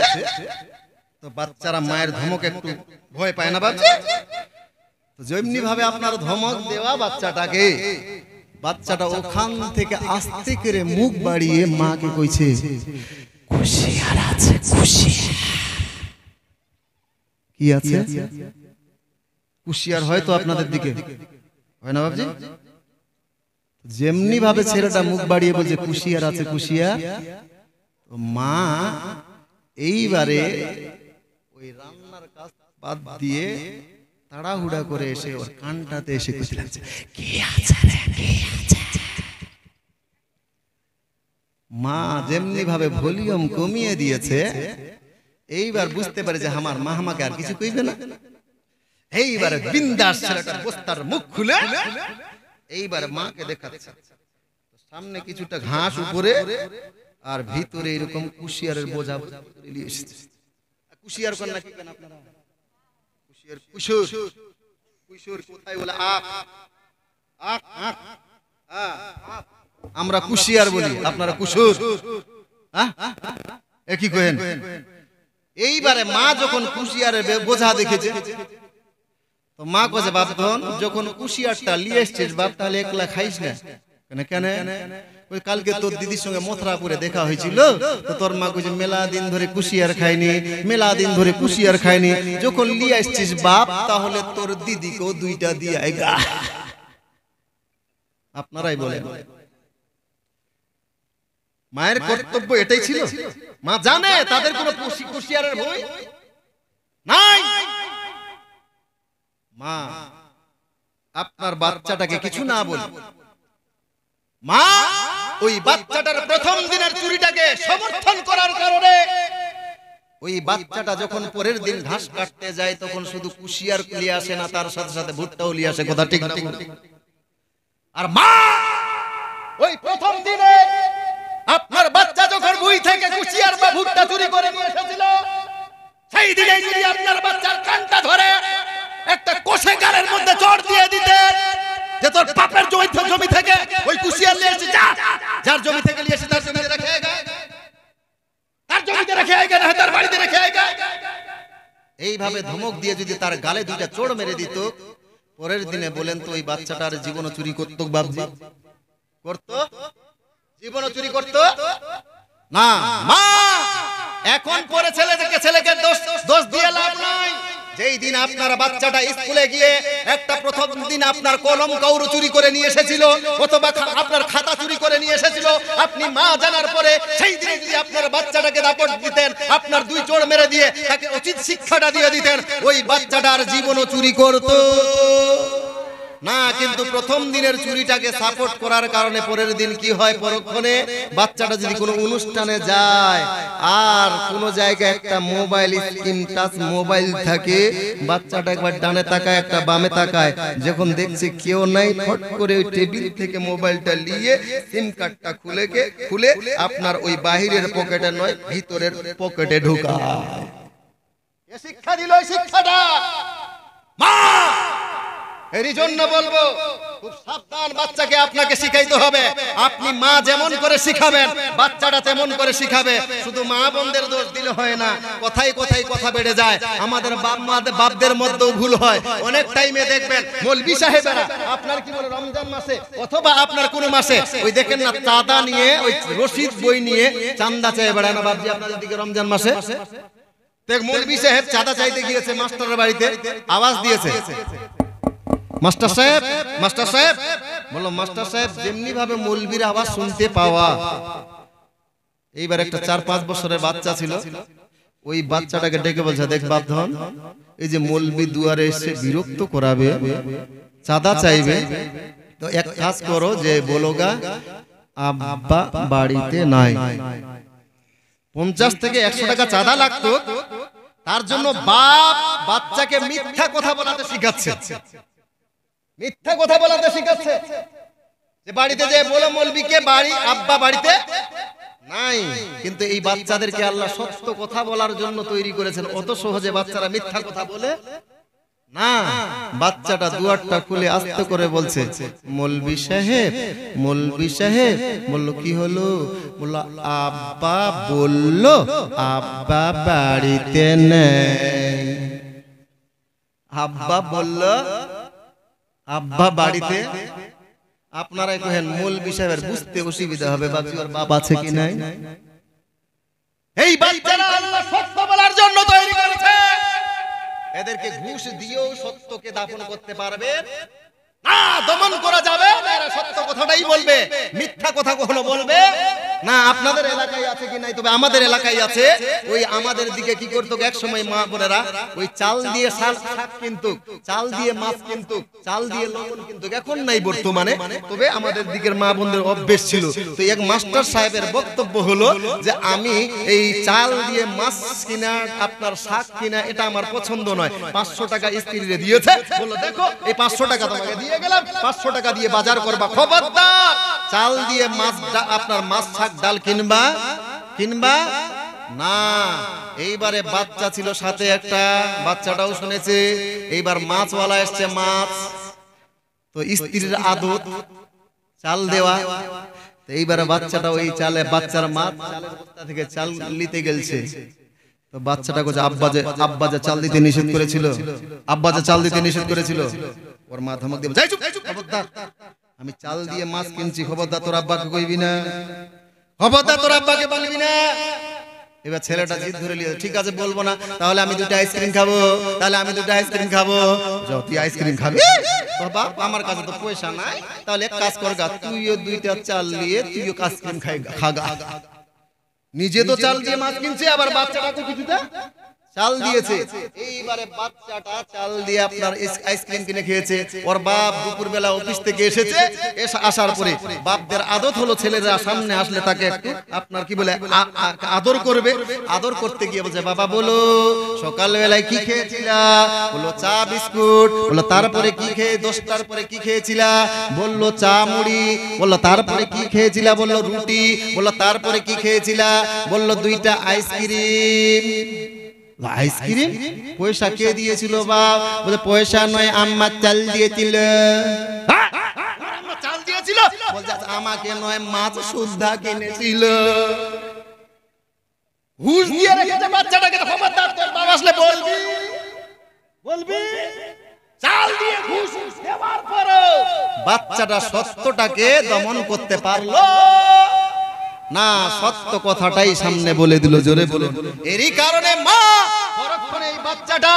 তো বাচ্চারা মায়ের ধমক একটু ভয় পায় না বাচ্চা? তো যেমনি ভাবে আপনার ধমক দেওয়া বাচ্চাটাকে, বাচ্চাটা ওখান থেকে আস্তে করে মুখ বাড়িয়ে মাকে কইছে, কুশিয়ার আছে, কুশিয়ার। কি আছে? কুশিয়ার হয় তো আপনাদের দিকে হয় না বাবজি? যেমনি ভাবে ছেলেটা মুখ বাড়িয়ে বলছে কুশিয়ার আছে, কুশিয়ার, মা এইবারে ওই রান্নার কাজ বাদ দিয়ে তাড়াহুড়া করে এসে ওর কানটাতে এসে কইতে লাগছে, কি আছে রে, কি আছে? মা যেমনি ভাবে ভলিউম কমিয়ে দিয়েছে, এইবার বুঝতে পারে যে আমার মা আমাকে আর কিছু কইবে না। এইবারে বিন্দাস ছেলেটার বস্তার মুখ খুলে এইবার মাকে দেখাচ্ছে, সামনে কিছুটা ঘাস উপরে আর ভিতরে এরকম কুশিয়ারের বোঝা নিয়ে এসেছে। কুশিয়ার কন্যা কি কেন আপনারা? কুশিয়ার, কুশোর, কুশোর কোথায় বলে? আখ, আখ, আখ, আমরা কুশিয়ার বলি, আপনারা কুশোর, একই কহেন। এইবারে মা যখন কুশিয়ারের বোঝা দেখেছে, তো মা কছে, বাপধন যখন কুশিয়ারটা নিয়ে এসছিস বাপ, তাহলে একলা খাইস না কেন? কেন? ওই কালকে তোর দিদির সঙ্গে মথুরাপুরে দেখা হয়েছিল, তো তোর মা কইছে মেলা দিন ধরে কুশিয়ার খাইনি, মেলা দিন ধরে কুশিয়ার খাইনি, যখন নিয়ে আসছিস বাপ তাহলে তোর দিদিকেও দুইটা দিয়ে আইগা। আপনারাই বলেন, মায়ের কর্তব্য এটাই ছিল? মা জানে তাদের কোনো কুশিয়ারের ভয় নাই। মা আপনার বাচ্চাটাকে কিছু না বলে, মা ওই বাচ্চাটার প্রথম দিনের চুরিটাকে সমর্থন করার কারণে ওই বাচ্চাটা যখন পরের দিন ঘাস কাটতে যায়, তখন শুধু কুশিয়ার নিয়ে আসে না, তার সাথে সাথে ভুট্টাও নিয়ে আসে। কথা ঠিক না? আর মা ওই প্রথম দিনে আপনার বাচ্চা যখন বই থেকে কুশিয়ার বা ভুট্টা চুরি করে নিয়ে এসেছিল, সেই দিনেই যদি আপনার বাচ্চার কানটা ধরে একটা কোষে গালের মধ্যে চড় দিয়ে দিতেন যে তোর বাপের জমি থেকে ওই কুশিয়ার নিয়ে এসে যা, যার জমি থেকে নিয়ে এসে তার জমিতে রেখে আয়গা, তার জমিতে রেখে আয়গা, না তার বাড়িতে রেখে আয়গা। এইভাবে ধমক দিয়ে যদি তার গালে দুইটা চড় মেরে দিত, পরের দিনে বলেন তো ওই বাচ্চাটার জীবনও চুরি করতো? বাপজি করতো? জীবনও চুরি করতো না। মা এখন পরে ছেলেকে দোষ দিয়ে লাভ নাই। যেই দিন আপনার বাচ্চাটা স্কুলে গিয়ে একটা প্রথম দিন আপনার কলম কাউরু চুরি করে নিয়ে এসেছিল অথবা আপনার খাতা চুরি করে নিয়ে এসেছিল, আপনি মা জানার পরে সেই দিনে যদি আপনার বাচ্চাটাকে দাপট দিতেন, আপনার 2 চড় মেরে দিয়ে তাকে উচিত শিক্ষাটা দিয়ে দিতেন, ওই বাচ্চাটার জীবনও চুরি করতো না। কিন্তু প্রথম দিনের চুরিটাকে সাপোর্ট করার কারণে পরের দিন কি হয়, পরক্ষণে বাচ্চাটা যদি কোনো অনুষ্ঠানে যায় আর কোনো জায়গায় একটা মোবাইল স্ক্রিন টাচ মোবাইল থাকে, বাচ্চাটা একবার ডানে তাকায় একটা বামে তাকায়, যখন দেখছে কেউ নাই, ফট করে ওই টেবিল থেকে মোবাইলটা নিয়ে সিম কার্ডটা খুলে আপনার ওই বাহিরের পকেটে নয় ভিতরের পকেটে ঢোকায়। এ শিক্ষা দিল, শিক্ষাটা মা। এর জন্য বলবো খুব সাবধান, বাচ্চাকে আপনাকে শিখাইতে হবে। আপনি মা যেমন করে শিখাবেন বাচ্চাটা তেমন করে শিখাবে। শুধু মা বোনদের দোষ দিলে হয় না, কথায় কথায় কথা বেড়ে যায়। আমাদের বাপদের মধ্যেও ভুল হয়। অনেক টাইমে দেখবেন মৌলভী সাহেবেরা আপনার কি বলে রমজান মাসে অথবা আপনার কোন মাসে ওই দেখেন না চাঁদা নিয়ে ওই রশিদ বই নিয়ে চাঁদা চেয়ে বেড়ায় না বাপজি আপনাদের দিকে রমজান মাসে। দেখ মৌলভী সাহেব চাঁদা চাইতে গিয়েছে মাস্টারের বাড়িতে, আওয়াজ দিয়েছে মাস্টার সাহেব, মাস্টার সাহেব। বললো মাস্টার সাহেব যেমনি ভাবে মৌলবীর আওয়াজ শুনতে পাওয়া। এইবার একটা 4-5 বছরের বাচ্চা ছিল, ওই বাচ্চাটাকে ডেকে বলছে, দেখ বাপধন, এই যে মৌলবী দুয়ারে এসে বিরক্ত করাবে, চাঁদা চাইবে, তো এক কাজ করো যে বলোগা আব্বা বাড়িতে নাই। 50 থেকে 100 টাকা চাঁদা লাগতো, তার জন্য বাপ বাচ্চাকে মিথ্যা কথা বলাতে শিখাচ্ছে। মিথ্যা কথা বলাতে শিখাচ্ছে যে বাড়িতে যে বলো মৌলবীকে বাড়ি আব্বা বাড়িতে নাই। কিন্তু এই বাচ্চাদেরকে আল্লাহ সত্য কথা বলার জন্য তৈরি করেছেন। অত সহজে বাচ্চারা মিথ্যা কথা বলে না। বাচ্চাটা দুয়ারটা খুলে আস্তে করে বলছে, মৌলবী সাহেব, মৌলবী সাহেব। বললো কি হলো? বললো আব্বা বললো আব্বা বাড়িতে নেই। আব্বা বললো আব্বা বাড়িতে। আপনারাই কহেন মৌলবী সাহেবের বুঝতে অসুবিধা হবে, বাপজি ওর বাপ আছে কি নাই। এই বাচ্চারা আল্লাহ সত্য বলার জন্য তৈরি করেছে। এদেরকে ঘুষ দিয়েও সত্যকে দাফন করতে পারবে না, দমন করা যাবে না। এরা সত্য কথাটাই বলবে, মিথ্যা কথা কখনো বলবে না। আপনাদের এলাকায় আছে কি নাই, তবে আমাদের এলাকায় আছে। ওই আমাদের দিকে কি করতো এক সময় মা বোনেরা, ওই চাল দিয়ে শাক কিন্তু, চাল দিয়ে মাছ কিন্তু, চাল দিয়ে লবণ কিন্তু, এখন নাই বর্তমানে, তবে আমাদের দিকের মা বোনদের অভ্যেস ছিল। তো এক মাস্টার সাহেবের বক্তব্য হলো যে আমি এই চাল দিয়ে মাছ কিনা আপনার শাক কিনা এটা আমার পছন্দ নয়। 500 টাকা স্ত্রীরে দিয়েছে, বললো দেখো এই 500 টাকা তোমাকে দিয়ে গেলাম, 500 টাকা দিয়ে বাজার করবা, খবরদার চাল দিয়ে মাছ আপনার মাছ শাক ডাল কিনবা না। এইবারে বাচ্চা ছিল সাথে একটা, বাচ্চাটাও শুনেছে। এইবার মাছওয়ালা এসছে, মাছ তো স্ত্রীর আদত চাল দেওয়া। এইবারে বাচ্চাটা ওই চালে বাচ্চার মাছ চালের বস্তা থেকে চাল নিতে গেলছে। তো বাচ্চাটা কইছে আব্বা যে চাল দিতে নিষেধ করেছিল, আব্বা যে চাল দিতে নিষেধ করেছিল। ওর মা ধমক দিয়ে, যাই চুপ, খবরদার আমি চাল দিয়ে মাছ কিনছি, খবরদার তোর আব্বাকে কইবি না, খবরদার তোর আব্বাকে বলবি না। এবার ছেলেটা জিদ ধরে নিয়ে, ঠিক আছে বলবো না, তাহলে আমি 2টা আইসক্রিম খাবো, তাহলে আমি 2টা আইসক্রিম খাবো। তুই আইসক্রিম খাবি? বাপ আমার কাছে তো পয়সা নাই, তাহলে এক কাজ কর গা, তুইও 2টা চাল নিয়ে তুইও আইসক্রিম খাগা। নিজে তো চাল দিয়ে মাছ কিনছে, আবার বাচ্চাটাকে কিছুটা চাল দিয়েছে। এইবারে বাচ্চাটা চাল দিয়ে আপনার আইসক্রিম কিনে খেয়েছে। ওর বাপ দুপুরবেলা অফিস থেকে এসেছে, আসার পরে বাপদের আদত হলো ছেলেরা সামনে আসলে তাকে একটু আপনার কি বলে আদর করবে। আদর করতে গিয়ে বলছে, বাবা বলো সকালবেলায় কি খেয়েছিলা? বললো চা বিস্কুট। বললো তারপরে কি খেয়ে 10টার পরে কি খেয়েছিলা? বললো চা মুড়ি। বললো তারপরে কি খেয়েছিলা? বললো রুটি। বললো তারপরে কি খেয়েছিলা? বললো 2টা আইসক্রিম। আইসক্রিম? পয়সা কে দিয়েছিল বাপ? বলে পয়সা নয়, আম্মা চাল দিয়েছিল। আম্মা চাল দিয়েছিল? বলছে আমাকে নয়, মাছ সুদ্ধা কিনেছিল। ঘুষ দিয়ে রেখেছে বাচ্চাটাকে। খবরদার তোর বাবা আসলে বলবি চাল দিয়ে ঘুষ দেওয়ার পরও বাচ্চাটা সত্যটাকে দমন করতে পারলো না, সত্য কথাটাই সামনে বলে দিল, জোরে বলুন। এরই কারণে মা পরক্ষণে এই বাচ্চাটা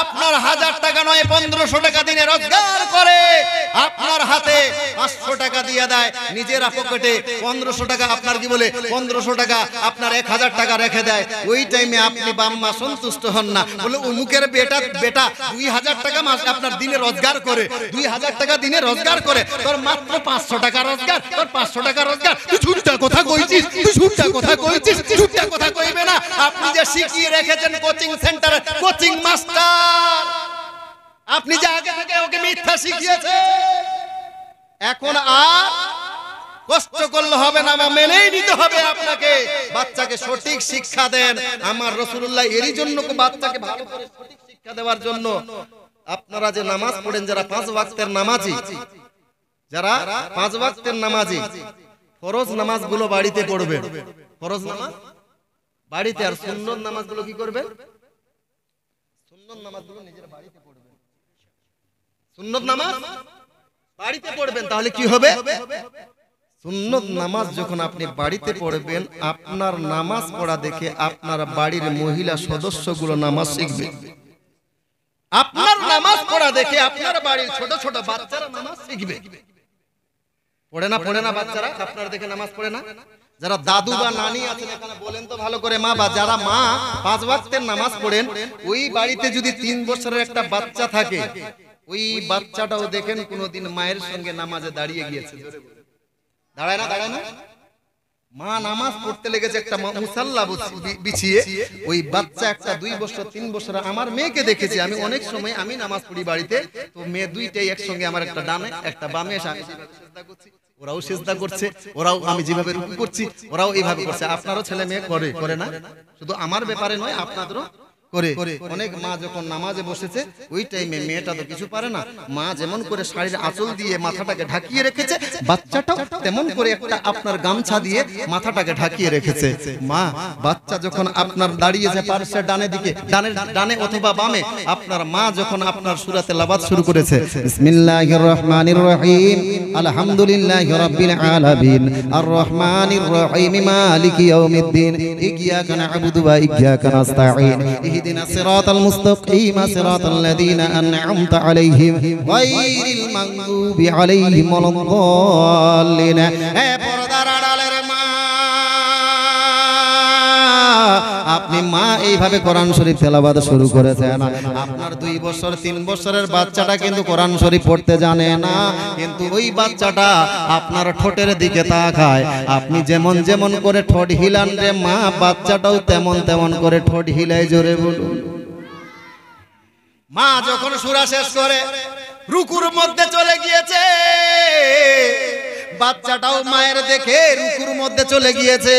আপনার 1000 টাকা নয় 1500 টাকা দিনে রোজগার করে আপনার হাতে 500 টাকা দিয়ে দেয়, নিজের পকেটে 1500 টাকা, আপনার কি বলে 1500 টাকা আপনার 1000 টাকা রেখে দেয়। ওই টাইমে আপনি বাম্মা সন্তুষ্ট হন না, বলে অমুকের বেটা 2000 টাকা মাস আপনার দিনে রোজগার করে, 2000 টাকা দিনে রোজগার করে, তোর মাত্র 500 টাকা রোজগার, তোর 500 টাকা রোজগার, তুই ঝুটটা কথা কইছিস, তুই ঝুটটা কথা কইছিস, ঝুটটা কথা কইবে না। আপনি যে শিখিয়ে রেখেছেন কোচিং সেন্টারে কোচিং মাস্টার, আপনি যে আগে থেকে ওকে মিথ্যা শিখিয়েছেন, এখন আর কষ্ট করলে হবে না, মেনেই নিতে হবে আপনাকে। বাচ্চাকে সঠিক শিক্ষা দেন। আমার রাসূলুল্লাহ এরই জন্য বাচ্চাকে ভালো করে সঠিক শিক্ষা দেওয়ার জন্য, আপনারা যে নামাজ পড়েন, যারা 5 ওয়াক্তের নামাজি, যারা 5 ওয়াক্তের নামাজি, ফরজ নামাজগুলো বাড়িতে পড়বেন, ফরজ নামাজ বাড়িতে, আর সুন্নত নামাজগুলো কি করবেন? সুন্নত নামাজগুলো নিজের বাড়িতে পড়বেন, সুন্নত নামাজ বাড়িতে পড়বেন। তাহলে কি হবে? সুন্নত নামাজ যখন আপনি বাড়িতে পড়বেন, আপনার নামাজ পড়া দেখে আপনার বাড়ির মহিলা সদস্যগুলো নামাজ শিখবে। আপনার নামাজ পড়া দেখে আপনার বাড়ির ছোট ছোট বাচ্চারা নামাজ শিখবে। পড়ে না বাচ্চারা? আপনারা দেখে নামাজ পড়ে না? যারা দাদু বা নানি আছেন এখানে বলেন তো ভালো করে, মা বা যারা মা 5 ওয়াক্তের নামাজ পড়েন, ওই বাড়িতে যদি 3 বছরের একটা বাচ্চা থাকে, ওই বাচ্চাটাও দেখেন কোনোদিন মায়ের সঙ্গে নামাজে দাঁড়িয়ে গিয়েছে। দাঁড়ায় না? মা নামাজ পড়তে লেগেছে, একটা মুসাল্লা বিছিয়ে, ওই বাচ্চা একটা 2 বছর 3 বছর, আমার মেয়েকে দেখেছি আমি অনেক সময়, আমি নামাজ পড়ি বাড়িতে, তো মেয়ে দুইটাই একসঙ্গে, আমার একটা ডানে একটা বামে, সিজদা করছি, ওরাও সিজদা করছে, ওরাও আমি যেভাবে রুকু করছি ওরাও এইভাবে করছে। আপনারও ছেলে মেয়ে করে না? শুধু আমার ব্যাপারে নয়, আপনাদেরও করে। অনেক মা যখন নামাজে বসেছে, ওই টাইমে মেয়েটা তো কিছু পারে না, মা যেমন করে শাড়ির আঁচল দিয়ে মাথাটাকে ঢাকিয়ে রেখেছে, বাচ্চাটাও তেমন করে একটা আপনার গামছা দিয়ে মাথাটাকে ঢাকিয়ে রেখেছে। মা বাচ্চা যখন আপনার দাঁড়িয়েছে পার্শ্বের ডানে দিকে, ডানে অথবা বামে, আপনার মা যখন আপনার সূরা তেলাওয়াত শুরু করেছে, বিসমিল্লাহির রহমানির রহিম, আলহামদুলিল্লাহি রাব্বিল আলামিন, আর রহমানির রহিম, মালিকি ইয়াউমিদ্দিন, ইয়্যাকা না'বুদু ওয়া ইয়্যাকা নাস্তাঈন, اهدنا الصراط المستقيم صراط الذين أنعمت عليهم غير المغضوب عليهم ولا الضالين। আপনি মা এইভাবে কোরআন শরীফ তেলাওয়াত শুরু করেছেন, আপনার 2 বছর 3 বছরের বাচ্চাটা কিন্তু কোরআন শরীফ পড়তে জানে না, কিন্তু ওই বাচ্চাটা আপনার ঠোঁটের দিকে তাকায়, আপনি যেমন যেমন করে ঠোঁট হিলান রে মা, বাচ্চাটাও তেমন তেমন করে ঠোঁট হিলায়, জোরে বলুন। মা যখন সূরা শেষ করে রুকুর মধ্যে চলে গিয়েছে, বাচ্চাটাও মায়ের দেখে রুকুর মধ্যে চলে গিয়েছে।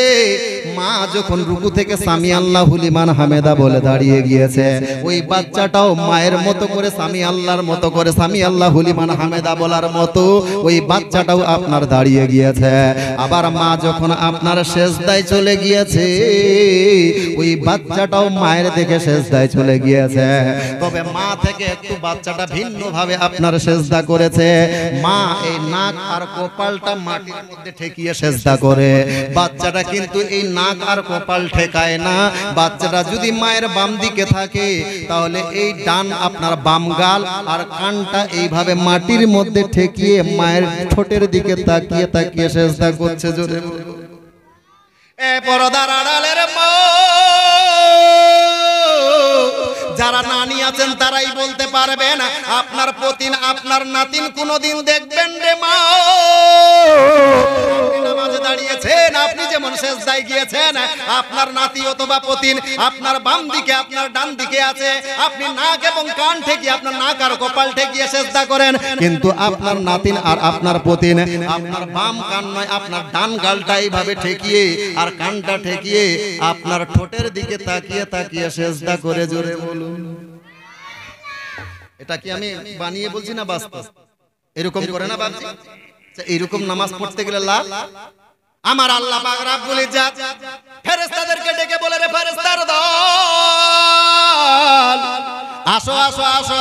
মা যখন রুকু থেকে সামি আল্লাহু লিমান হামিদা বলে দাঁড়িয়ে গিয়েছে, ওই বাচ্চাটাও মায়ের মতো করে সামি আল্লাহর মতো করে সামি আল্লাহু লিমান হামিদা বলার মতো ওই বাচ্চাটাও আপনার দাঁড়িয়ে গিয়েছে। আবার মা যখন আপনার সেজদায় চলে গিয়েছে, ওই বাচ্চাটাও মায়ের দেখে সেজদায় চলে গিয়েছে। তবে মা থেকে একটু বাচ্চাটা ভিন্নভাবে আপনার সেজদা করেছে। মা এই নাক আর কপালটা মাটির মধ্যে ঠেকিয়ে সেজদা করে, বাচ্চাটা কিন্তু এই নাক আর কপাল ঠেকায় না। বাচ্চাটা যদি মায়ের বাম দিকে থাকে, তাহলে এই ডান আপনার বাম গাল আর কানটা এইভাবে মাটির মধ্যে ঠেকিয়ে মায়ের ঠোঁটের দিকে তাকিয়ে তাকিয়ে সেজদা করছে, জোরে এ পর্দার আড়ালের মা। যারা নানি আছেন তারাই বলতে পারবেন, আপনার পতিন আপনার নাতিন কোনদিন দেখবেন রে মা, আপনি নামাজে দাঁড়িয়েছেন, আপনি যেমন সেজদায় গিয়েছেন, আপনার নাতি অথবা পতিন আপনার বাম দিকে আপনার ডান দিকে আছে, আপনি নাক এবং কান ঠেকিয়ে আপনার নাক আর কপাল ঠেকিয়ে সেজদা করেন, কিন্তু আপনার নাতিন আর আপনার পতিন আপনার বাম কান নয়, আপনার ডান গালটা এইভাবে ঠেকিয়ে আর কানটা ঠেকিয়ে আপনার ঠোঁটের দিকে তাকিয়ে তাকিয়ে সেজদা করে, জোরে বলুন। এটা কি আমি বানিয়ে বলছি না বাস্তব? এরকম করে না বাপজি? এইরকম নামাজ পড়তে গেলে লাভ। আমার আল্লাহ পাক রব্বুল ইজ্জত ফেরেশতাদেরকে ডেকে বলে, রে ফেরেশতার দল, আসো আসো আসো,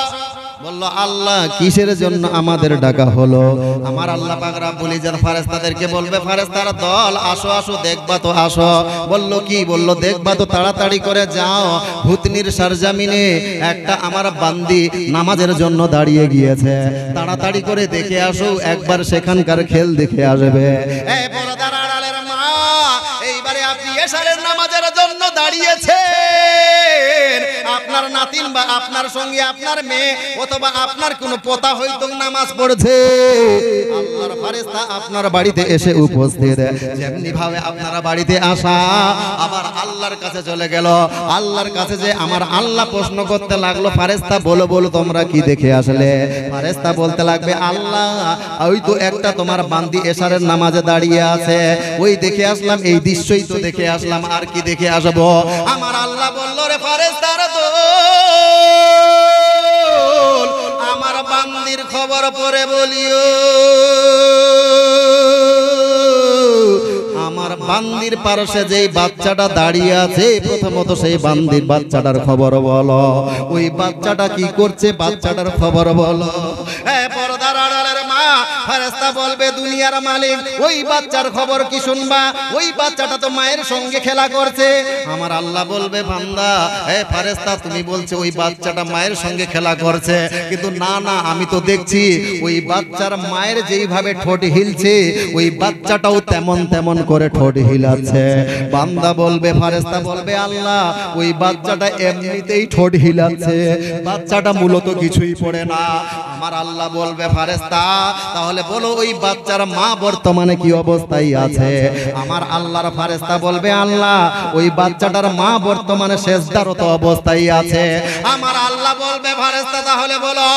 বলল আল্লাহ কিসের জন্য আমাদের ডাকা হলো? আমার আল্লাহ পাক রব্বুল ইজ্জত ফেরেশতাদেরকে বলবে, ফেরেশতার দল আসো আসো দেখবা তো আসো। বলল কি? বলল দেখবা তো, তাড়াতাড়ি করে যাও, ভূতনির সরজমিনে একটা আমার বান্দি নামাজের জন্য দাঁড়িয়ে গিয়েছে, তাড়াতাড়ি করে দেখে আসো, একবার সেখানকার খেল দেখে আসবে। এই পর্দার আড়ালের মা, এইবারে আপনি এশারের নামাজের জন্য দাঁড়িয়েছেন, আপনার নাতিন বা আপনার সঙ্গে আপনার মেয়ে অথবা আপনার কোনো পোতা হয়তো নামাজ পড়ছে, আল্লাহর ফেরেশতা আপনার বাড়িতে এসে উপস্থিত। যেমনি ভাবে আপনারা বাড়িতে আসা, আবার আল্লাহর কাছে চলে গেল। আল্লাহর কাছে যে আমার আল্লাহ প্রশ্ন করতে লাগলো, ফেরেশতা বলো বলো তোমরা কি দেখে আসলে? ফেরেশতা বলতে লাগবে, আল্লাহ ওই তো একটা তোমার বান্দি এশারের নামাজে দাঁড়িয়ে আছে, ওই দেখে আসলাম, এই দৃশ্যই তো দেখে আসলাম, আর কি দেখে আসবো? আমার আল্লাহ বলল, রে ফেরেশতার দল, আমার বান্দির খবর পরে বলিও, আমার বান্দির পাশে যেই বাচ্চাটা দাঁড়িয়ে আছে, প্রথমত সেই বান্দির বাচ্চাটার খবর বলো, ওই বাচ্চাটা কি করছে, বাচ্চাটার খবর বলো। পর্দার আড়ালের মা, ফেরেশতা বলবে, দুনিয়ার মালিক, ওই বাচ্চার খবর কি শুনবা? ওই বাচ্চাটা তো মায়ের সঙ্গে খেলা করছে। আমার আল্লাহ বলবে, বান্দা, ফেরেশতা তুমি বলছো ওই বাচ্চাটা মায়ের সঙ্গে খেলা করছে, কিন্তু না না, আমি তো দেখছি ওই বাচ্চার মায়ের যেইভাবে ঠোঁট হিলছে, ওই বাচ্চাটাও তেমন তেমন করে ঠোঁট হিলাচ্ছে। বান্দা বলবে, ফেরেশতা বলবে, আল্লাহ ওই বাচ্চাটা এমনিতেই ঠোঁট হিলাচ্ছে, বাচ্চাটা মূলত কিছুই পড়ে না। আমার আল্লাহ বলবে, ফেরেশতা তাহলে বলো ওই বাচ্চার মা বর্তমানে কি অবস্থায় আছে? আমার আল্লাহর ফেরেশতা বলবে, আল্লাহ ওই বাচ্চাটার মা বর্তমানে সেজদারত অবস্থায় আছে। আমার আল্লাহ বলবে, ফেরেশতা তাহলে বলো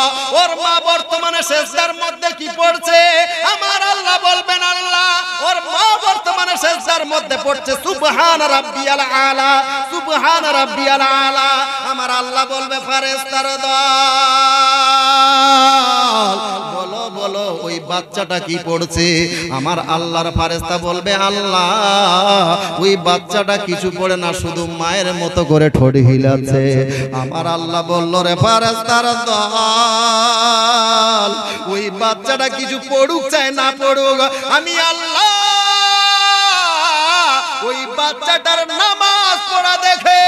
ওর মা বর্তমানে সেজদার মধ্যে কি পড়ছে? আমার আল্লাহ বলবেন, আল্লাহ ওর মা বর্তমানে সেজদার মধ্যে পড়ছে সুবহান রাব্বিয়াল আলা, সুবহান রাব্বিয়াল আলা। আমার আল্লাহ বলবে, ফেরেশতার দল বলো বলো ওই বাচ্চাটা কি পড়ছে? আমার আল্লাহর ফেরেশতা বলবে, আল্লাহ ওই বাচ্চাটা কিছু পড়ে না, শুধু মায়ের মতো করে ঠোঁট হিলাচ্ছে। আমার আল্লাহ বলল, রে ফেরেশতার দল, ওই বাচ্চাটা কিছু পড়ুক চাই না পড়ুক, আমি আল্লাহ ওই বাচ্চাটার নামাজ পড়া দেখে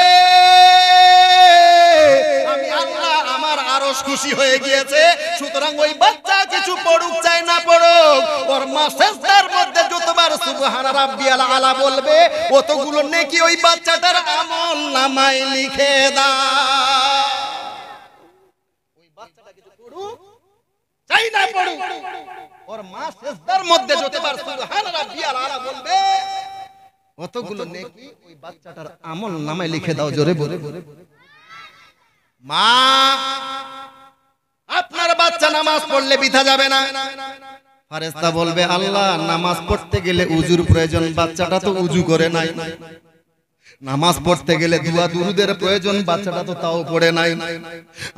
আমি আল্লাহ আমার আরশ খুশি হয়ে গিয়েছে। সুতরাং ওই বাচ্চা কিছু পড়ুক চাই না পড়ুক, ওর মা সেজদার মধ্যে যতবার সুবহান রাব্বিয়াল আলা বলবে, অতগুলো নেকি ওই বাচ্চাটার আমল নামায় লিখে দাও। ওই বাচ্চাটা কিছু পড়ুক চাই না পড়ুক, ওর মা সেজদার মধ্যে যতবার সুবহান রাব্বিয়াল আলা বলবে, অতগুলো নেকি ওই বাচ্চাটার আমল নামায় লিখে দাও। জোরে বলে, মা আপনার বাচ্চা নামাজ পড়লে বৃথা যাবে না। ফেরেশতা বলবে, আল্লাহ নামাজ পড়তে গেলে উজুর প্রয়োজন, বাচ্চাটা তো উজু করে নাই। নামাজ পড়তে গেলে দুয়া দুরুদের প্রয়োজন, বাচ্চাটা তো তাও পড়ে নাই।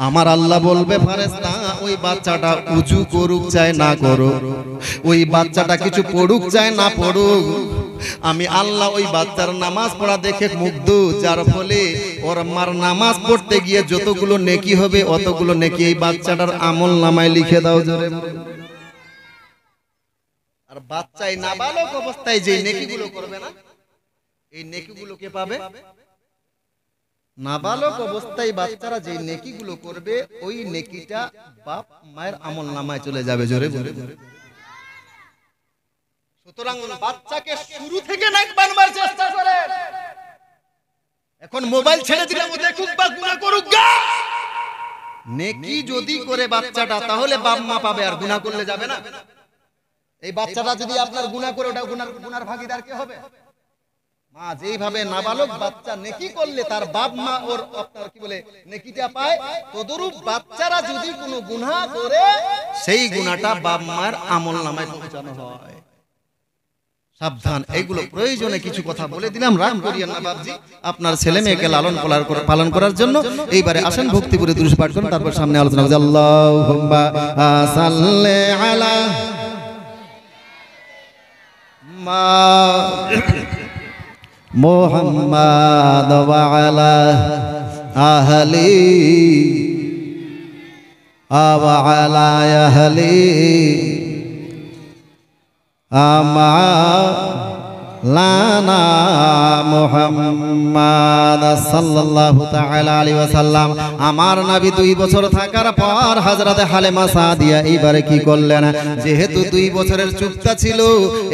আমার আল্লাহ বলবে, ফেরেশতা ওই বাচ্চাটা উজু করুক চাই না করুক, ওই বাচ্চাটা কিছু পড়ুক চাই না পড়ুক, আমি আল্লাহ ওই বাচ্চার নামাজ পড়া দেখে মুগ্ধ, যার ফলে ওর মার নামাজ পড়তে গিয়ে যতগুলো নেকি হবে, অতগুলো নেকি এই বাচ্চাটার আমল নামায় লিখে দাও। জোরে। আর বাচ্চাই নাবালক অবস্থায় যে নেকিগুলো করবে না, এই নেকিগুলো কে পাবে? নাবালক অবস্থায় বাচ্চারা যে নেকিগুলো করবে, ওই নেকিটা বাপ মায়ের আমল নামায় চলে যাবে। জোরে বলে। সুতরাং বাচ্চাকে শুরু থেকে নেক বানাবার চেষ্টা করে। এখন মোবাইল ছেড়ে দিলাম, ও দেখুক বা গুনাহ করুক গা, নেকি যদি করে বাচ্চাটা, তাহলে বাপ মা পাবে, আর গুনাহ করলে যাবে না। এই বাচ্চাটা যদি আপনার গুনাহ করে, ওটা গুনার ভাগীদার কে হবে? মা। যেইভাবে নাবালক বাচ্চা নেকি করলে তার বাপ মা ওর আপনার কি বলে নেকিটা পায়, তদরূপ বাচ্চারা যদি কোনো গুনাহ করে, সেই গুনাহটা বাপ মায়ের আমলনামায় পৌঁছানো হয়। সাবধান, এইগুলো প্রয়োজনে কিছু কথা বলে দিলাম, রাগ করিয়েন না বাপজি। আপনার ছেলে মেয়েকে লালন পালন করার জন্য এইবারে আসেন ভক্তিপুরে দুরূদ পাঠ করুন, তারপর সামনে আলোচনা করব। আল্লাহুম্মা সাল্লি আলা মুহাম্মাদ ওয়া আলা আহলি وعلى أهلي লানা মুহাম্মাদ সাল্লাল্লাহু তাআলা আলাইহি ওয়াসাল্লাম। আমার নবী 2 বছর থাকার পর হযরতে হালিমা সাদিয়া এইবারে কি করলেন, যেহেতু 2 বছরের চুক্তি ছিল,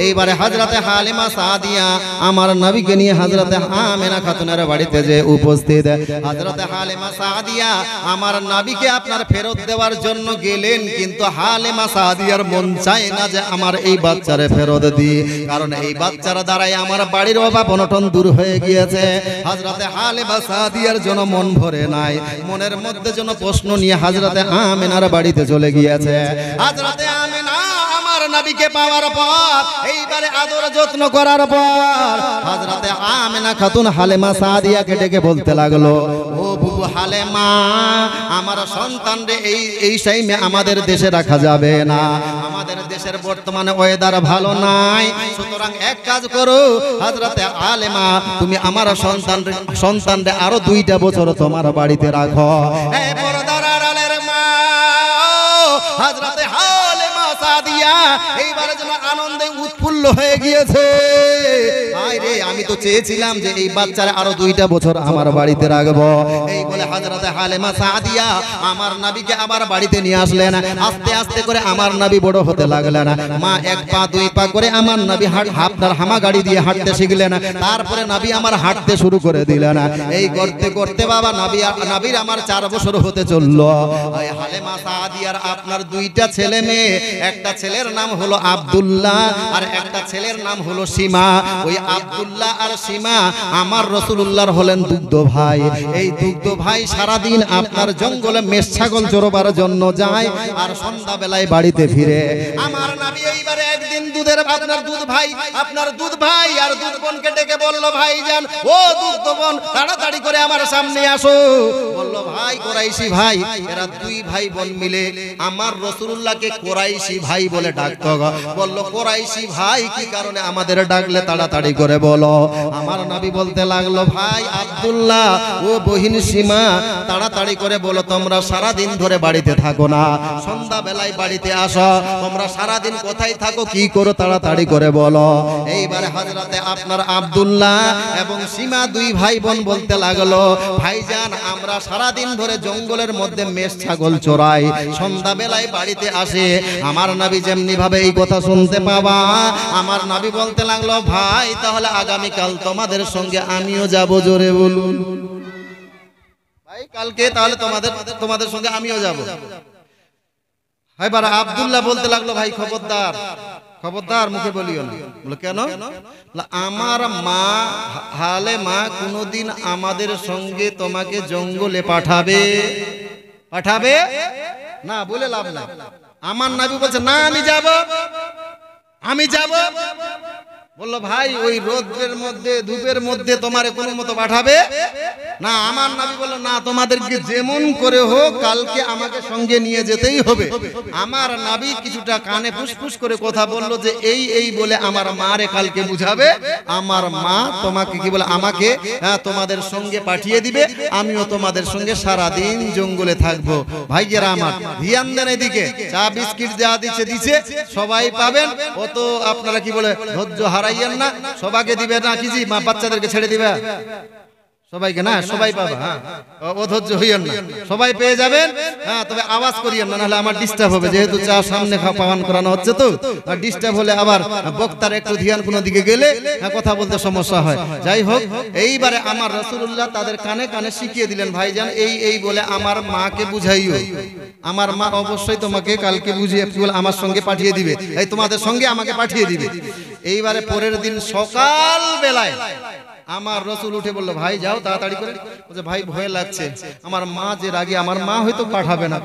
এইবারে হযরতে হালিমা সাদিয়া আমার নবীকে নিয়ে হযরতে আমেনা খাতুনের বাড়িতে যে উপস্থিত। হযরতে হালিমা সাদিয়া আমার নবীকে আপনার ফেরত দেওয়ার জন্য গেলেন, কিন্তু হালিমা সাদিয়ার মন চায় না যে আমার এই বাচ্চারে ফেরত দিই, কারণ এই বাচ্চারা দ্বারাই আমার বাড়ির অভাব অনটন দূর হয়ে গিয়েছে। হযরতে হালিমা সাদিয়ার জন্য মন ভরে নাই, মনের মধ্যে যেন প্রশ্ন নিয়ে হযরতে আমেনার বাড়িতে চলে গিয়েছে। হযরতে আমেনা আমার নবীকে পাওয়ার পর, এইবারে আদর যত্ন করার পর হযরতে আমেনা খাতুন হালিমা সাদিয়াকে ডেকে বলতে লাগলো, ও বুবু হালিমা, আমার সন্তানরে এই টাইমে আমাদের দেশে রাখা যাবে না, আমাদের দেশের বর্তমানে ওয়েদার ভালো নাই, সুতরাং এক কাজ করো হযরতে হালিমা, তুমি আমার সন্তানরে আরো 2টা বছর তোমার বাড়িতে রাখো। এই পর্দার আড়ালের মা হযরতে হালিমা সাদিয়া এইবারে যেন আনন্দে উৎফুল্ল হয়ে গিয়েছে। আরে আমি তো চেয়েছিলাম যে এই বাচ্চারা আরো 2টা বছর আমার বাড়িতে রাখবো। এই বলে হযরতে হালিমা সাদিয়া আমার নবীকে আবার বাড়িতে নিয়ে আসলেন। আস্তে আস্তে করে আমার নবী বড় হতে লাগলেন। মা 1 পা 2 পা করে আমার নবী আপনার হামা গাড়ি দিয়ে হাঁটতে শিখলেন। তারপরে নবী আমার হাঁটতে শুরু করে দিলেন। এই করতে করতে বাবা নবীর আমার 4 বছর হতে চললো। এই হালিমা সাদিয়ার আপনার 2টা ছেলে মেয়ে, একটা ছেলের নাম হলো আব্দুল্লাহ আর একটা ছেলের নাম হলো সীমা। ওই আব্দুল্লাহ আর সীমা আমার রাসূলুল্লাহর হলেন দুগ্ধ ভাই। এই দুগ্ধ ভাই সারা দিন আপনার জঙ্গলে মেষ ছাগল চড়বার জন্য যায় আর সন্ধ্যা বেলায় বাড়িতে ফিরে। আমার নবী এইবারে একদিন আপনার দুধ ভাই আর দুধ বোনকে ডেকে বলল, ভাইজান ও দুধ বোন, তাড়াতাড়ি করে আমার সামনে আসো। বলল, ভাই কুরাইশি ভাই, এরা 2 ভাই বোন মিলে আমার রাসূলুল্লাহকে কুরাইশি ভাই বলে ডাকতো। বলল, কুরাইশি ভাই কি কারণে আমাদের ডাকলে তাড়াতাড়ি করে বলো। আমার নবী বলতে লাগলো, ভাই আব্দুল্লাহ ও বহিন সীমা, তাড়াতাড়ি করে বলো, তোমরা সারা দিন ধরে বাড়িতে থাকো না, সন্ধ্যা বেলায় বাড়িতে আসো, তোমরা সারা দিন কোথায় থাকো কি করো তাড়াতাড়ি করে বলো। এইবারে হযরতে আপনার আব্দুল্লাহ এবং সীমা 2 ভাই বোন বলতে লাগলো, ভাইজান আমরা সারা দিন ধরে জঙ্গলের মধ্যে মেষ ছাগল চড়াই, সন্ধ্যা বেলায় বাড়িতে আসে। আমার নবী যেমনি ভাবে এই কথা শুনতে পাবা, আমার নবী বলতে লাগলো, ভাই তাহলে আগামীকাল তোমাদের সঙ্গে আমিও যাব। জোরে বলুন ভাই, কালকে তাহলে তোমাদের সঙ্গে আমিও যাব। এবার আব্দুল্লাহ বলতে লাগলো, ভাই খবরদার খবরদার মুখে বলিও না। বলে, কেন? আমার মা হালিমা কোনোদিন আমাদের সঙ্গে তোমাকে জঙ্গলে পাঠাবে না বলে লাভ নাই। আমার নবী বলছে, না আমি যাব। বললো, ভাই ওই রোদের মধ্যে ধূপের মধ্যে তোমারে কোনো মতো পাঠাবে না। আমার নবী বলল, না তোমাদেরকে যেমন করে হোক কালকে আমাকে সঙ্গে নিয়ে যেতেই হবে। আমার নবী কিছুটা কানে ফুসফুস করে কথা বললো যে এই বলে আমার মারে কালকে বুঝাবে, আমার মা তোমাকে কি বলে আমাকে তোমাদের সঙ্গে পাঠিয়ে দিবে, আমিও তোমাদের সঙ্গে সারা দিন জঙ্গলে থাকবো। ভাইয়েরা আমার ধ্যান দেন এদিকে, চা বিস্কিট যা দিচ্ছে সবাই পাবেন, অত আপনারা কি বলে ধৈর্য হারাইয়েন না। সবাইকে দিবে না কি বাচ্চাদেরকে ছেড়ে দিবে সবাইকে না, সবাই পাবে। হ্যাঁ, অধৈর্য হইয়েন না, সবাই পেয়ে যাবেন। হ্যাঁ, তবে আওয়াজ করিয়েন না, নাহলে আমার ডিস্টার্ব হবে, যেহেতু চা সামনে পান করানো হচ্ছে তো ডিস্টার্ব হলে আবার বক্তার একটু ধ্যান কোনো দিকে গেলে কথা বলতে সমস্যা হয়। যাই হোক, এইবারে আমার রাসূলুল্লাহ তাদের কানে কানে শিখিয়ে দিলেন, ভাইজান এই বলে আমার মাকে বুঝাইও, আমার মা অবশ্যই তোমাকে কালকে বুঝিয়ে আমার সঙ্গে পাঠিয়ে দিবে, এই তোমাদের সঙ্গে আমাকে পাঠিয়ে দিবে। এইবারে পরের দিন সকাল বেলায় আমার রাসূল উঠে বলল, ভাই যাও তাড়াতাড়ি করে। বলছে, ভাই ভয় লাগছে, আমার মা যে রাগে, আমার মা হয়তো পাঠাবে না,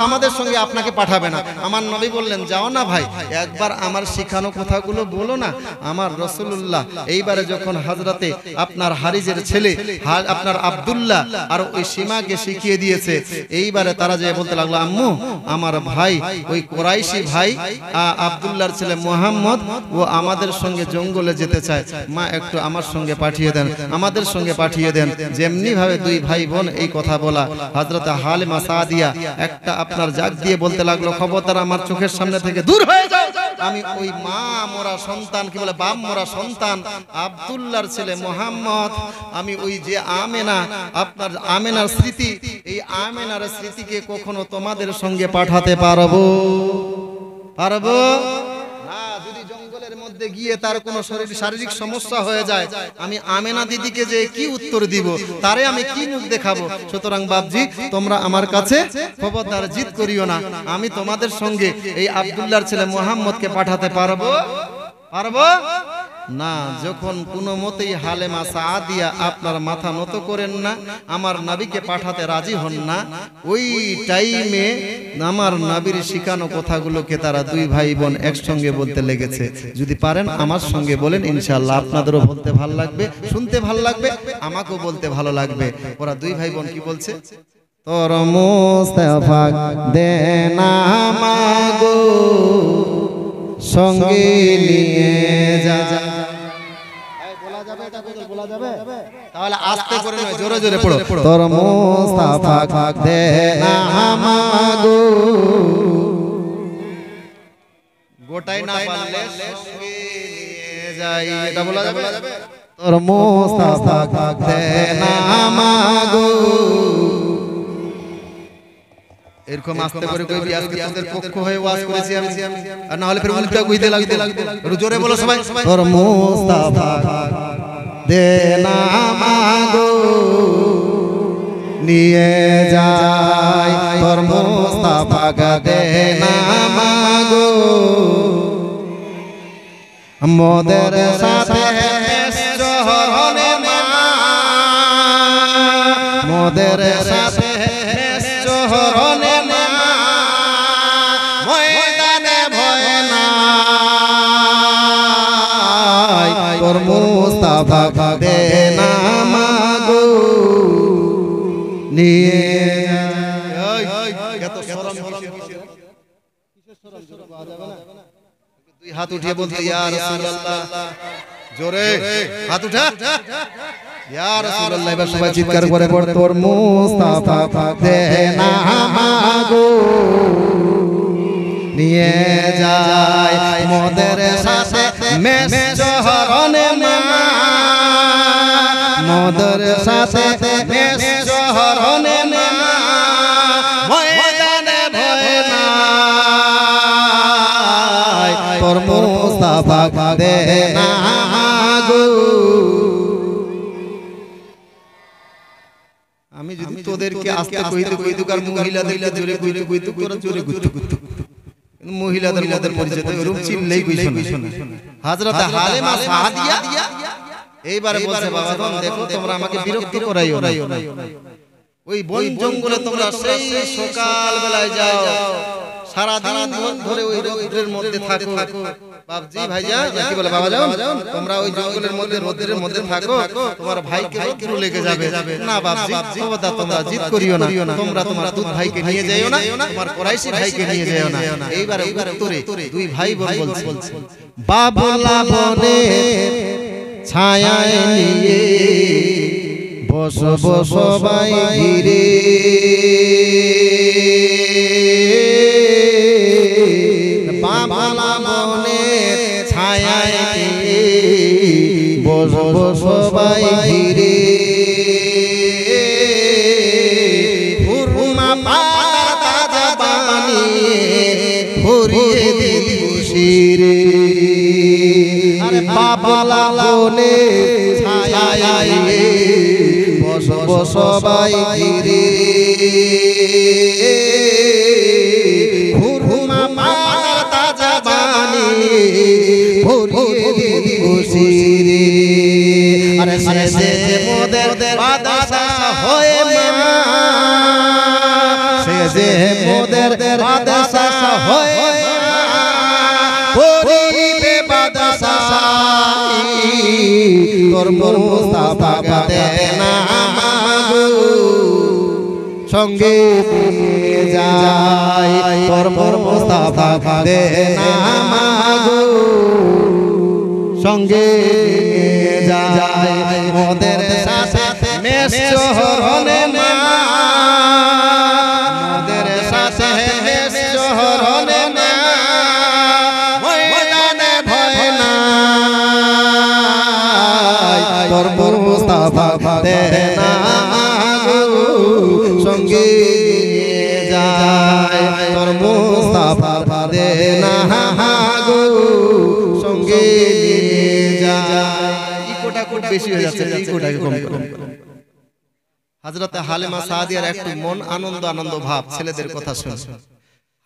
আমাদের সঙ্গে আপনাকে পাঠাবে না। আমার নবী বললেন, যাও না ভাই, একবার আমার শিখানো কথাগুলো বলো না। আমার রাসূলুল্লাহ এইবারে যখন হযরতে আপনার হারিজের ছেলে আপনার আব্দুল্লাহ আর ওই সীমাকে শিখিয়ে দিয়েছে, এইবারে তারা যে বলতে লাগলো, আম্মু আমার ভাই ওই কুরাইশি ভাই আব্দুল্লাহর ছেলে মুহাম্মদ ও আমাদের সঙ্গে জঙ্গলে যেতে চায়, মা একটু আমার সঙ্গে পাঠিয়ে দেন, আমাদের সঙ্গে পাঠিয়ে দেন। যেমনি ভাবে দুই ভাই বোন এই কথা বলা, হযরত হালিমা সাদিয়া একটা আপনার জাগ দিয়ে বলতে লাগলো, খবরদার আমার চোখের সামনে থেকে দূর হয়ে যাও। আমি ওই মা মোরা সন্তান, কি বলে বাপ মোরা সন্তান আব্দুল্লাহর ছেলে মোহাম্মদ, আমি ওই যে আমেনা, আপনার আমেনার স্মৃতি, এই আমেনার স্মৃতিকে কখনো তোমাদের সঙ্গে পাঠাতে পারবো না। যদি জঙ্গলের মধ্যে গিয়ে তার কোনো শারীরিক সমস্যা হয়ে যায়, আমি আমেনা দিদিকে যে কি উত্তর দিব, তারে আমি কি মুখ দেখাবো? সুতরাং বাপজি, তোমরা আমার কাছে খবরদার জিদ করিও না, আমি তোমাদের সঙ্গে এই আব্দুল্লাহর ছেলে মোহাম্মদকে পাঠাতে পারবো না। যখন কোনো মতেই হালেমা সাদিয়া আপনার মাথা নত করেন না, আমার নবীকে পাঠাতে রাজি হন না, ওই টাইমে আমার নবীর শিখানো কথাগুলোকে তারা দুই ভাই বোন একসঙ্গে বলতে লেগেছে। যদি পারেন আমার সঙ্গে বলেন, ইনশাআল্লাহ আপনাদেরও বলতে ভালো লাগবে, শুনতে ভালো লাগবে, আমাকেও বলতে ভালো লাগবে। ওরা দুই ভাই বোন কি বলছে? তোর মুস্তাফা দেনা মাগো সঙ্গে নিয়ে যা। তাহলে আস্তে করে নয়, জোরে জোরে পড়ো। তোর মুস্তাফা দেনা মাগো, গোটাই না পারলে সঙ্গে নিয়ে যাই, এটা বলা যাবে। তোর মুস্তাফা দেনা মাগো, এরকম আস্তে করে কইবি। আজকে তোদের পক্ষ হয়ে ওয়াজ করেছি আমি, আর না হলে ফের উল্টা কইতে লাগতে। একটু জোরে বলো সবাই। তোর মুস্তাফা দেনা মাগো নিয়ে যাই, তোর মুস্তাফা দেনা মাগো মোদের সাথে শহরে মা, মোদের সাথে শহরে মা, ময়দানে ভয় নাই, তোর মুস্তাফা দেনা মাগো নিয়ে দুই হাত উঠিয়ে বলতে, ইয়া রাসূলুল্লাহ, জোরে হাত উঠা, ইয়া রাসূলুল্লাহ। এবার সবাই চিৎকার করে পড়ে, তোর মুস্তাফা দেনা মাগো নিয়ে যায়, মোদের সাথে মেস শহরে মা, মোদের সাথে মেস শহরে মা, ময়দানে ভয় নাই, তোর মুস্তাফা দেনা মাগো। আমি যদি তোদেরকে আস্তে কইতে আর মহিলাদেরকে জোরে কইতে করে জোরে কইতে, মহিলাদের মধ্যে পরিচয় এরকম চিল্লেই কইছো না। হযরত হালিমা সাদিয়া এইবারে বলছে, বাবা দেখো তোমরা আমাকে বিরক্ত করাইও না, ওই বন জঙ্গলে তোমরা সেই সকাল বেলায় যাও, সারা দিন ধরে ওই রোদের মধ্যে থাকো। বাপজি ভাইজান, কি বলে বাবা যাও, তোমরা ওই জঙ্গলের মধ্যে রোদের মধ্যে থাকো, তোমার ভাইকে রোদ্র লেগে যাবে। না বাপজি, তোমরা জিদ করিও না, তোমরা তোমার দুধ ভাইকে নিয়ে যাইও না, তোমার কুরাইশি ভাইকে নিয়ে যাইও না। এইবারে উত্তরে দুই ভাই বোন বলছে, বাবলা বনে ছায়ায় নিয়ে বসবো সবাই ঘিরে, বাবলা বনে ছায়ায় নিয়ে বসবো সবাই ঘিরে, হুরমা পাতার তাজা বানিয়ে ভরিয়ে দিবি শিরে। আরে বাবলা বনে ছায়ায় বসবো সবাই ঘিরে, হুরমা পাতার তাজা বানিয়ে ভরিয়ে দিবি শিরে। আরে শেষে মোদের বাদশা হয়ে মা, শেষে মোদের বাদশা হয়ে করিবে বাদশাহী, তোর মুস্তাফা দেনা মাগো সঙ্গে নিয়ে যাই, তোর মুস্তাফা দেনা মাগো সঙ্গে নিয়ে যায় মোদের সাথে মেষ চহরনে মা মোদের সাথে মেষ চহরনে মা ময়দানে ভয় নাই তোর মুস্তাফা দে না সঙ্গে যায় তোর মুস্তাফা দে না গো সঙ্গে যায় ইকোটা খুব বেশি হয়ে যাচ্ছে ইকোটাকে কম করুন হযরতে হালিমা সাদিয়ার একটু মন আনন্দ আনন্দ ভাব ছেলেদের কথা শুনে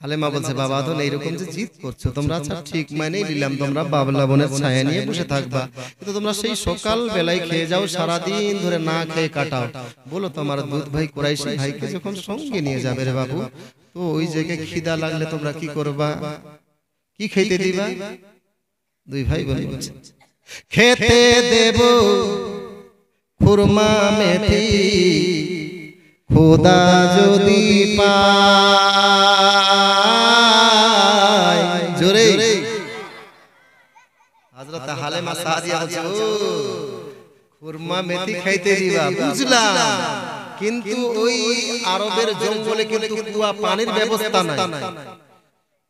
হালিমা বলছে বাবা তো এইরকম যে জিদ করছো তোমরা আচ্ছা ঠিক মানেই নিলাম তোমরা বাবলা বনের ছায়া নিয়ে বসে থাকবা কিন্তু তোমরা সেই সকাল বেলায় খেয়ে যাও সারা দিন ধরে না খেয়ে কাটাও বলো তোমার দুধ ভাই কুরাইশি ভাইকে যখন সঙ্গে নিয়ে যাবে রে বাবু তো ওই জায়গায় খিদা লাগলে তোমরা কি করবা কি খেতে দিবা দুই ভাই বলছে খেতে দেব খুরমা মেথি খোদা যদি পায় জোরে হযরত হালিমা সাদিয়া বলছে ও খুরমা মেথি খাইতে দিবা বুঝলাম কিন্তু ওই আরবের জঙ্গলে কিন্তু কুয়া পানির ব্যবস্থা নাই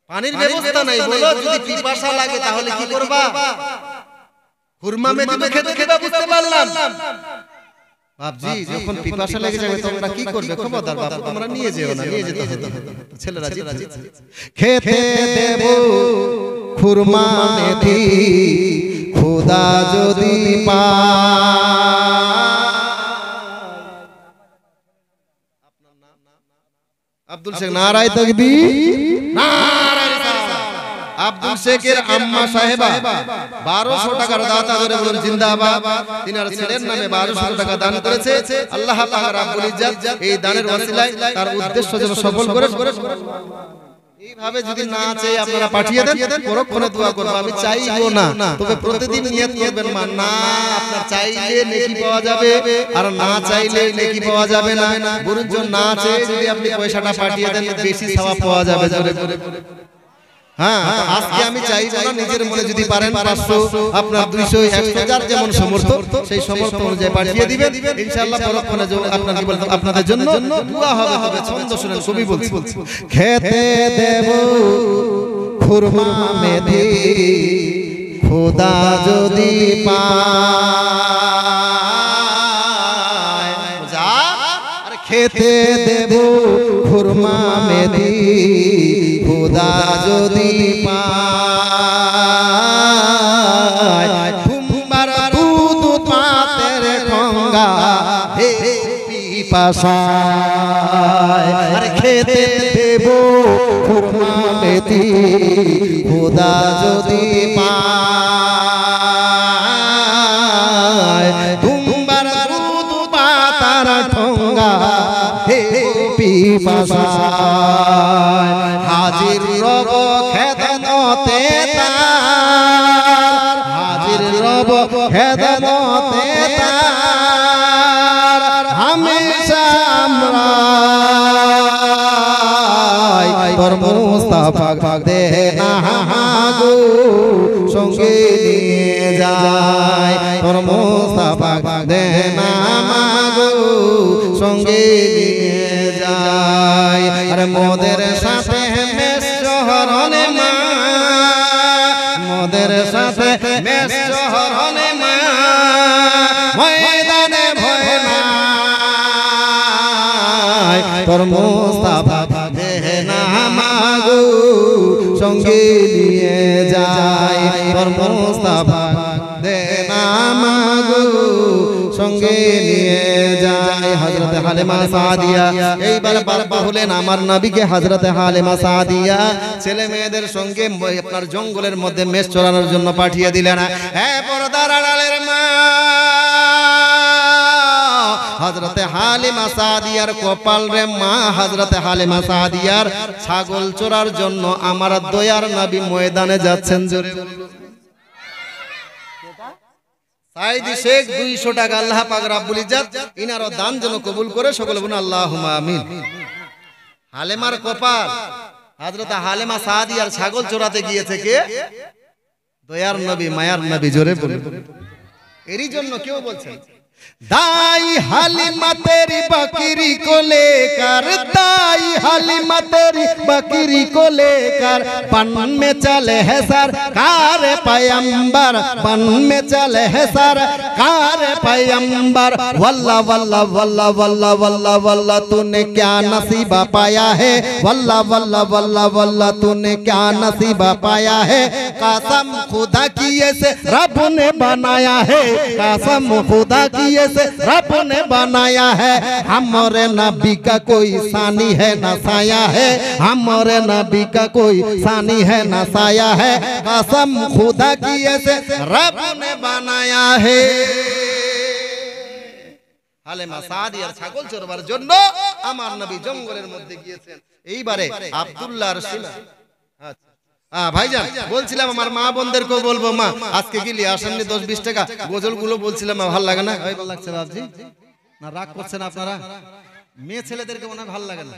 পানির ব্যবস্থা নাই বলো যদি পিপাসা লাগে তাহলে কি করবা খুরমা মেথি খেতে খেতে বুঝতে পারলাম বাপজি যখন পিপাসা লেগে যাবে তোমরা কি করবে খবরদার বাবা তোমরা নিয়ে যেও না নিয়ে যেতে হবে ছেলেরা জিত খেতে দেব খুরমা মেথি খোদা যদি আপনার নাম আব্দুল শেখ নারায়ে তাকবীর নারায়ে রিসালাত আব্দুল শেখের আম্মা সাহেবা 1200 টাকার দাতা ধরে বলুন জিন্দাবাদ তিনার ছেলের নামে 1200 টাকা দান করেছে আল্লাহ পাক রব্বুল ইজ্জত এই দানের ওসিলায় তার উদ্দেশ্য যেন সফল করে এইভাবে যদি না চাই আপনারা পাঠিয়ে দেন পরক্ষণে দোয়া করব আমি চাইবো না তবে প্রতিদিন নিয়ত করবেন মা না আপনার চাইলে নেকি পাওয়া যাবে আর না চাইলে নেকি পাওয়া যাবে না বরঞ্চ না চাই যদি আপনি পয়সাটা পাঠিয়ে দেন বেশি সওয়াব পাওয়া যাবে জোরে হ্যাঁ আজকে আমি চাইবো না নিজের মনে যদি পারেন 500 আপনার 200 100 যার যেমন সামর্থ্য সেই সামর্থ্য অনুযায়ী পাঠিয়ে দিবেন ইনশাআল্লাহ পরক্ষণে আপনার কি বলতে আপনাদের জন্য দোয়া হবে তবে ছন্দ শুনেন কবি বলছি খেতে দেব খুরমা মেথি খোদা যদি পায় যা আরে খেতে দেব খুরমা মেথি খোদা যদি পায় তোমার দুধ পাতের খঙ্গা হে পিপাসায় আরে খেতে দেব খুরমা মেথি খোদা যদি পায় তোমার দুধ পাতার ঠঙ্গা হে পিপাসায় হাজির রব খেদনতে তার হাজির রব খেদনতে তার হামেশা আমরা তোর মুস্তাফা দে না গো সঙ্গে নিয়ে যায় তোর মুস্তাফা দে না গো সঙ্গে নিয়ে যায় আরে মোদের সাথে মেষ চহরনে মা মোদের সাথে মেষ চহরনে মা ময়দানে ভয় নাই তোর মুস্তাফা দে না গো সঙ্গে নিয়ে যায় তোর মুস্তাফা দে না গো সঙ্গে নিয়ে যায় হযরতে হালিমা সাদিয়া এইবার বাবা হলেন আমার নবীকে হযরতে হালিমা সাদিয়া ছেলে মেয়েদের সঙ্গে আপনার জঙ্গলের মধ্যে মেষ চরানোর জন্য পাঠিয়ে দিলেন হে পর্দার আড়ালের মা হযরতে হালিমা সাদিয়ার কপাল রে মা হযরতে হালিমা সাদিয়ার ছাগল চোরার জন্য আমার দয়ার নবী ময়দানে যাচ্ছেন জোরে সাইদি শেখ 200 টাকা আল্লাহ পাক রব্বুল ইজ্জত ইনার দান যেন কবুল করে সকলে বলুন আল্লাহুম্মা আমিন হালিমার কপাল হযরত হালিমা সাদিয়ার ছাগল চোরাতে গিয়েছে কে দয়ার নবী মায়ার নবী জোরে বলুন এরই জন্য কেউ বলছেন दाई हालिमा तेरी बकरी को लेकर, दाई हालिमा तेरी बकरी को लेकर बन में चले है सर कार पैगंबर, बन में चले है सर कार पैगंबर। वल्ला वल्ला वल्ला वल्ला वल्ला वल्ला तूने क्या नसीबा पाया है, वल्ला वल्ला वल्ला वल्ला तूने क्या नसीबा पाया है। कसम खुदा की से रब ने बनाया है, कसम खुदा की से रब ने बनाया है। हमारे नबी का कोई सानी है ना साया है, हमारे नबी का कोई सानी है ना साया है। कसम खुदा की से रब ने बनाया है। হালেমা সাদিয়ার ছাগল চড়বার জন্য আমার নবী জঙ্গলের মধ্যে গিয়েছেন। এইবারে আব্দুল্লাহর সীমা ভাইজান বলছিলাম আমার মা বোনদেরকেও বলবো, মা আজকে গেলি আসেননি 10-20 টাকা গজলগুলো বলছিলাম ভালো লাগে না? ভালো লাগছে বাবজি না? রাগ করছেন আপনারা? মেয়ে ছেলেদেরকে মনে হয় ভালো লাগে না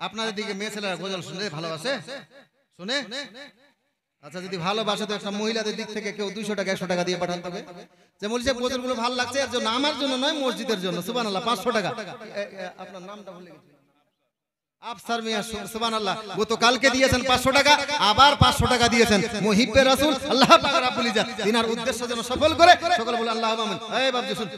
আপনাদের দিকে? মেয়ে ছেলেরা গজল শুনলে ভালোবাসে? শুনে? আচ্ছা যদি ভালোবাসে তো একটা মহিলাদের দিক থেকে কেউ 200 টাকা 100 টাকা দিয়ে পাঠাতে হবে যে বলছে গজলগুলো ভালো লাগছে, এর জন্য, আমার জন্য নয়, মসজিদের জন্য। সুবহানাল্লাহ। 500 টাকা। আপনার নামটা ভুলে গেছি। আফসার মিয়া, সুবহানাল্লাহ। গতকালকে দিয়েছেন 500 টাকা, আবার 500 টাকা দিয়েছেন। মুহিব্বে রাসূল আল্লাহ পাক রাব্বুল ইজ্জত তিনার উদ্দেশ্য যেন সফল করে সকল বলে আল্লাহুম্মা আমিন। এই বাবজি শুন,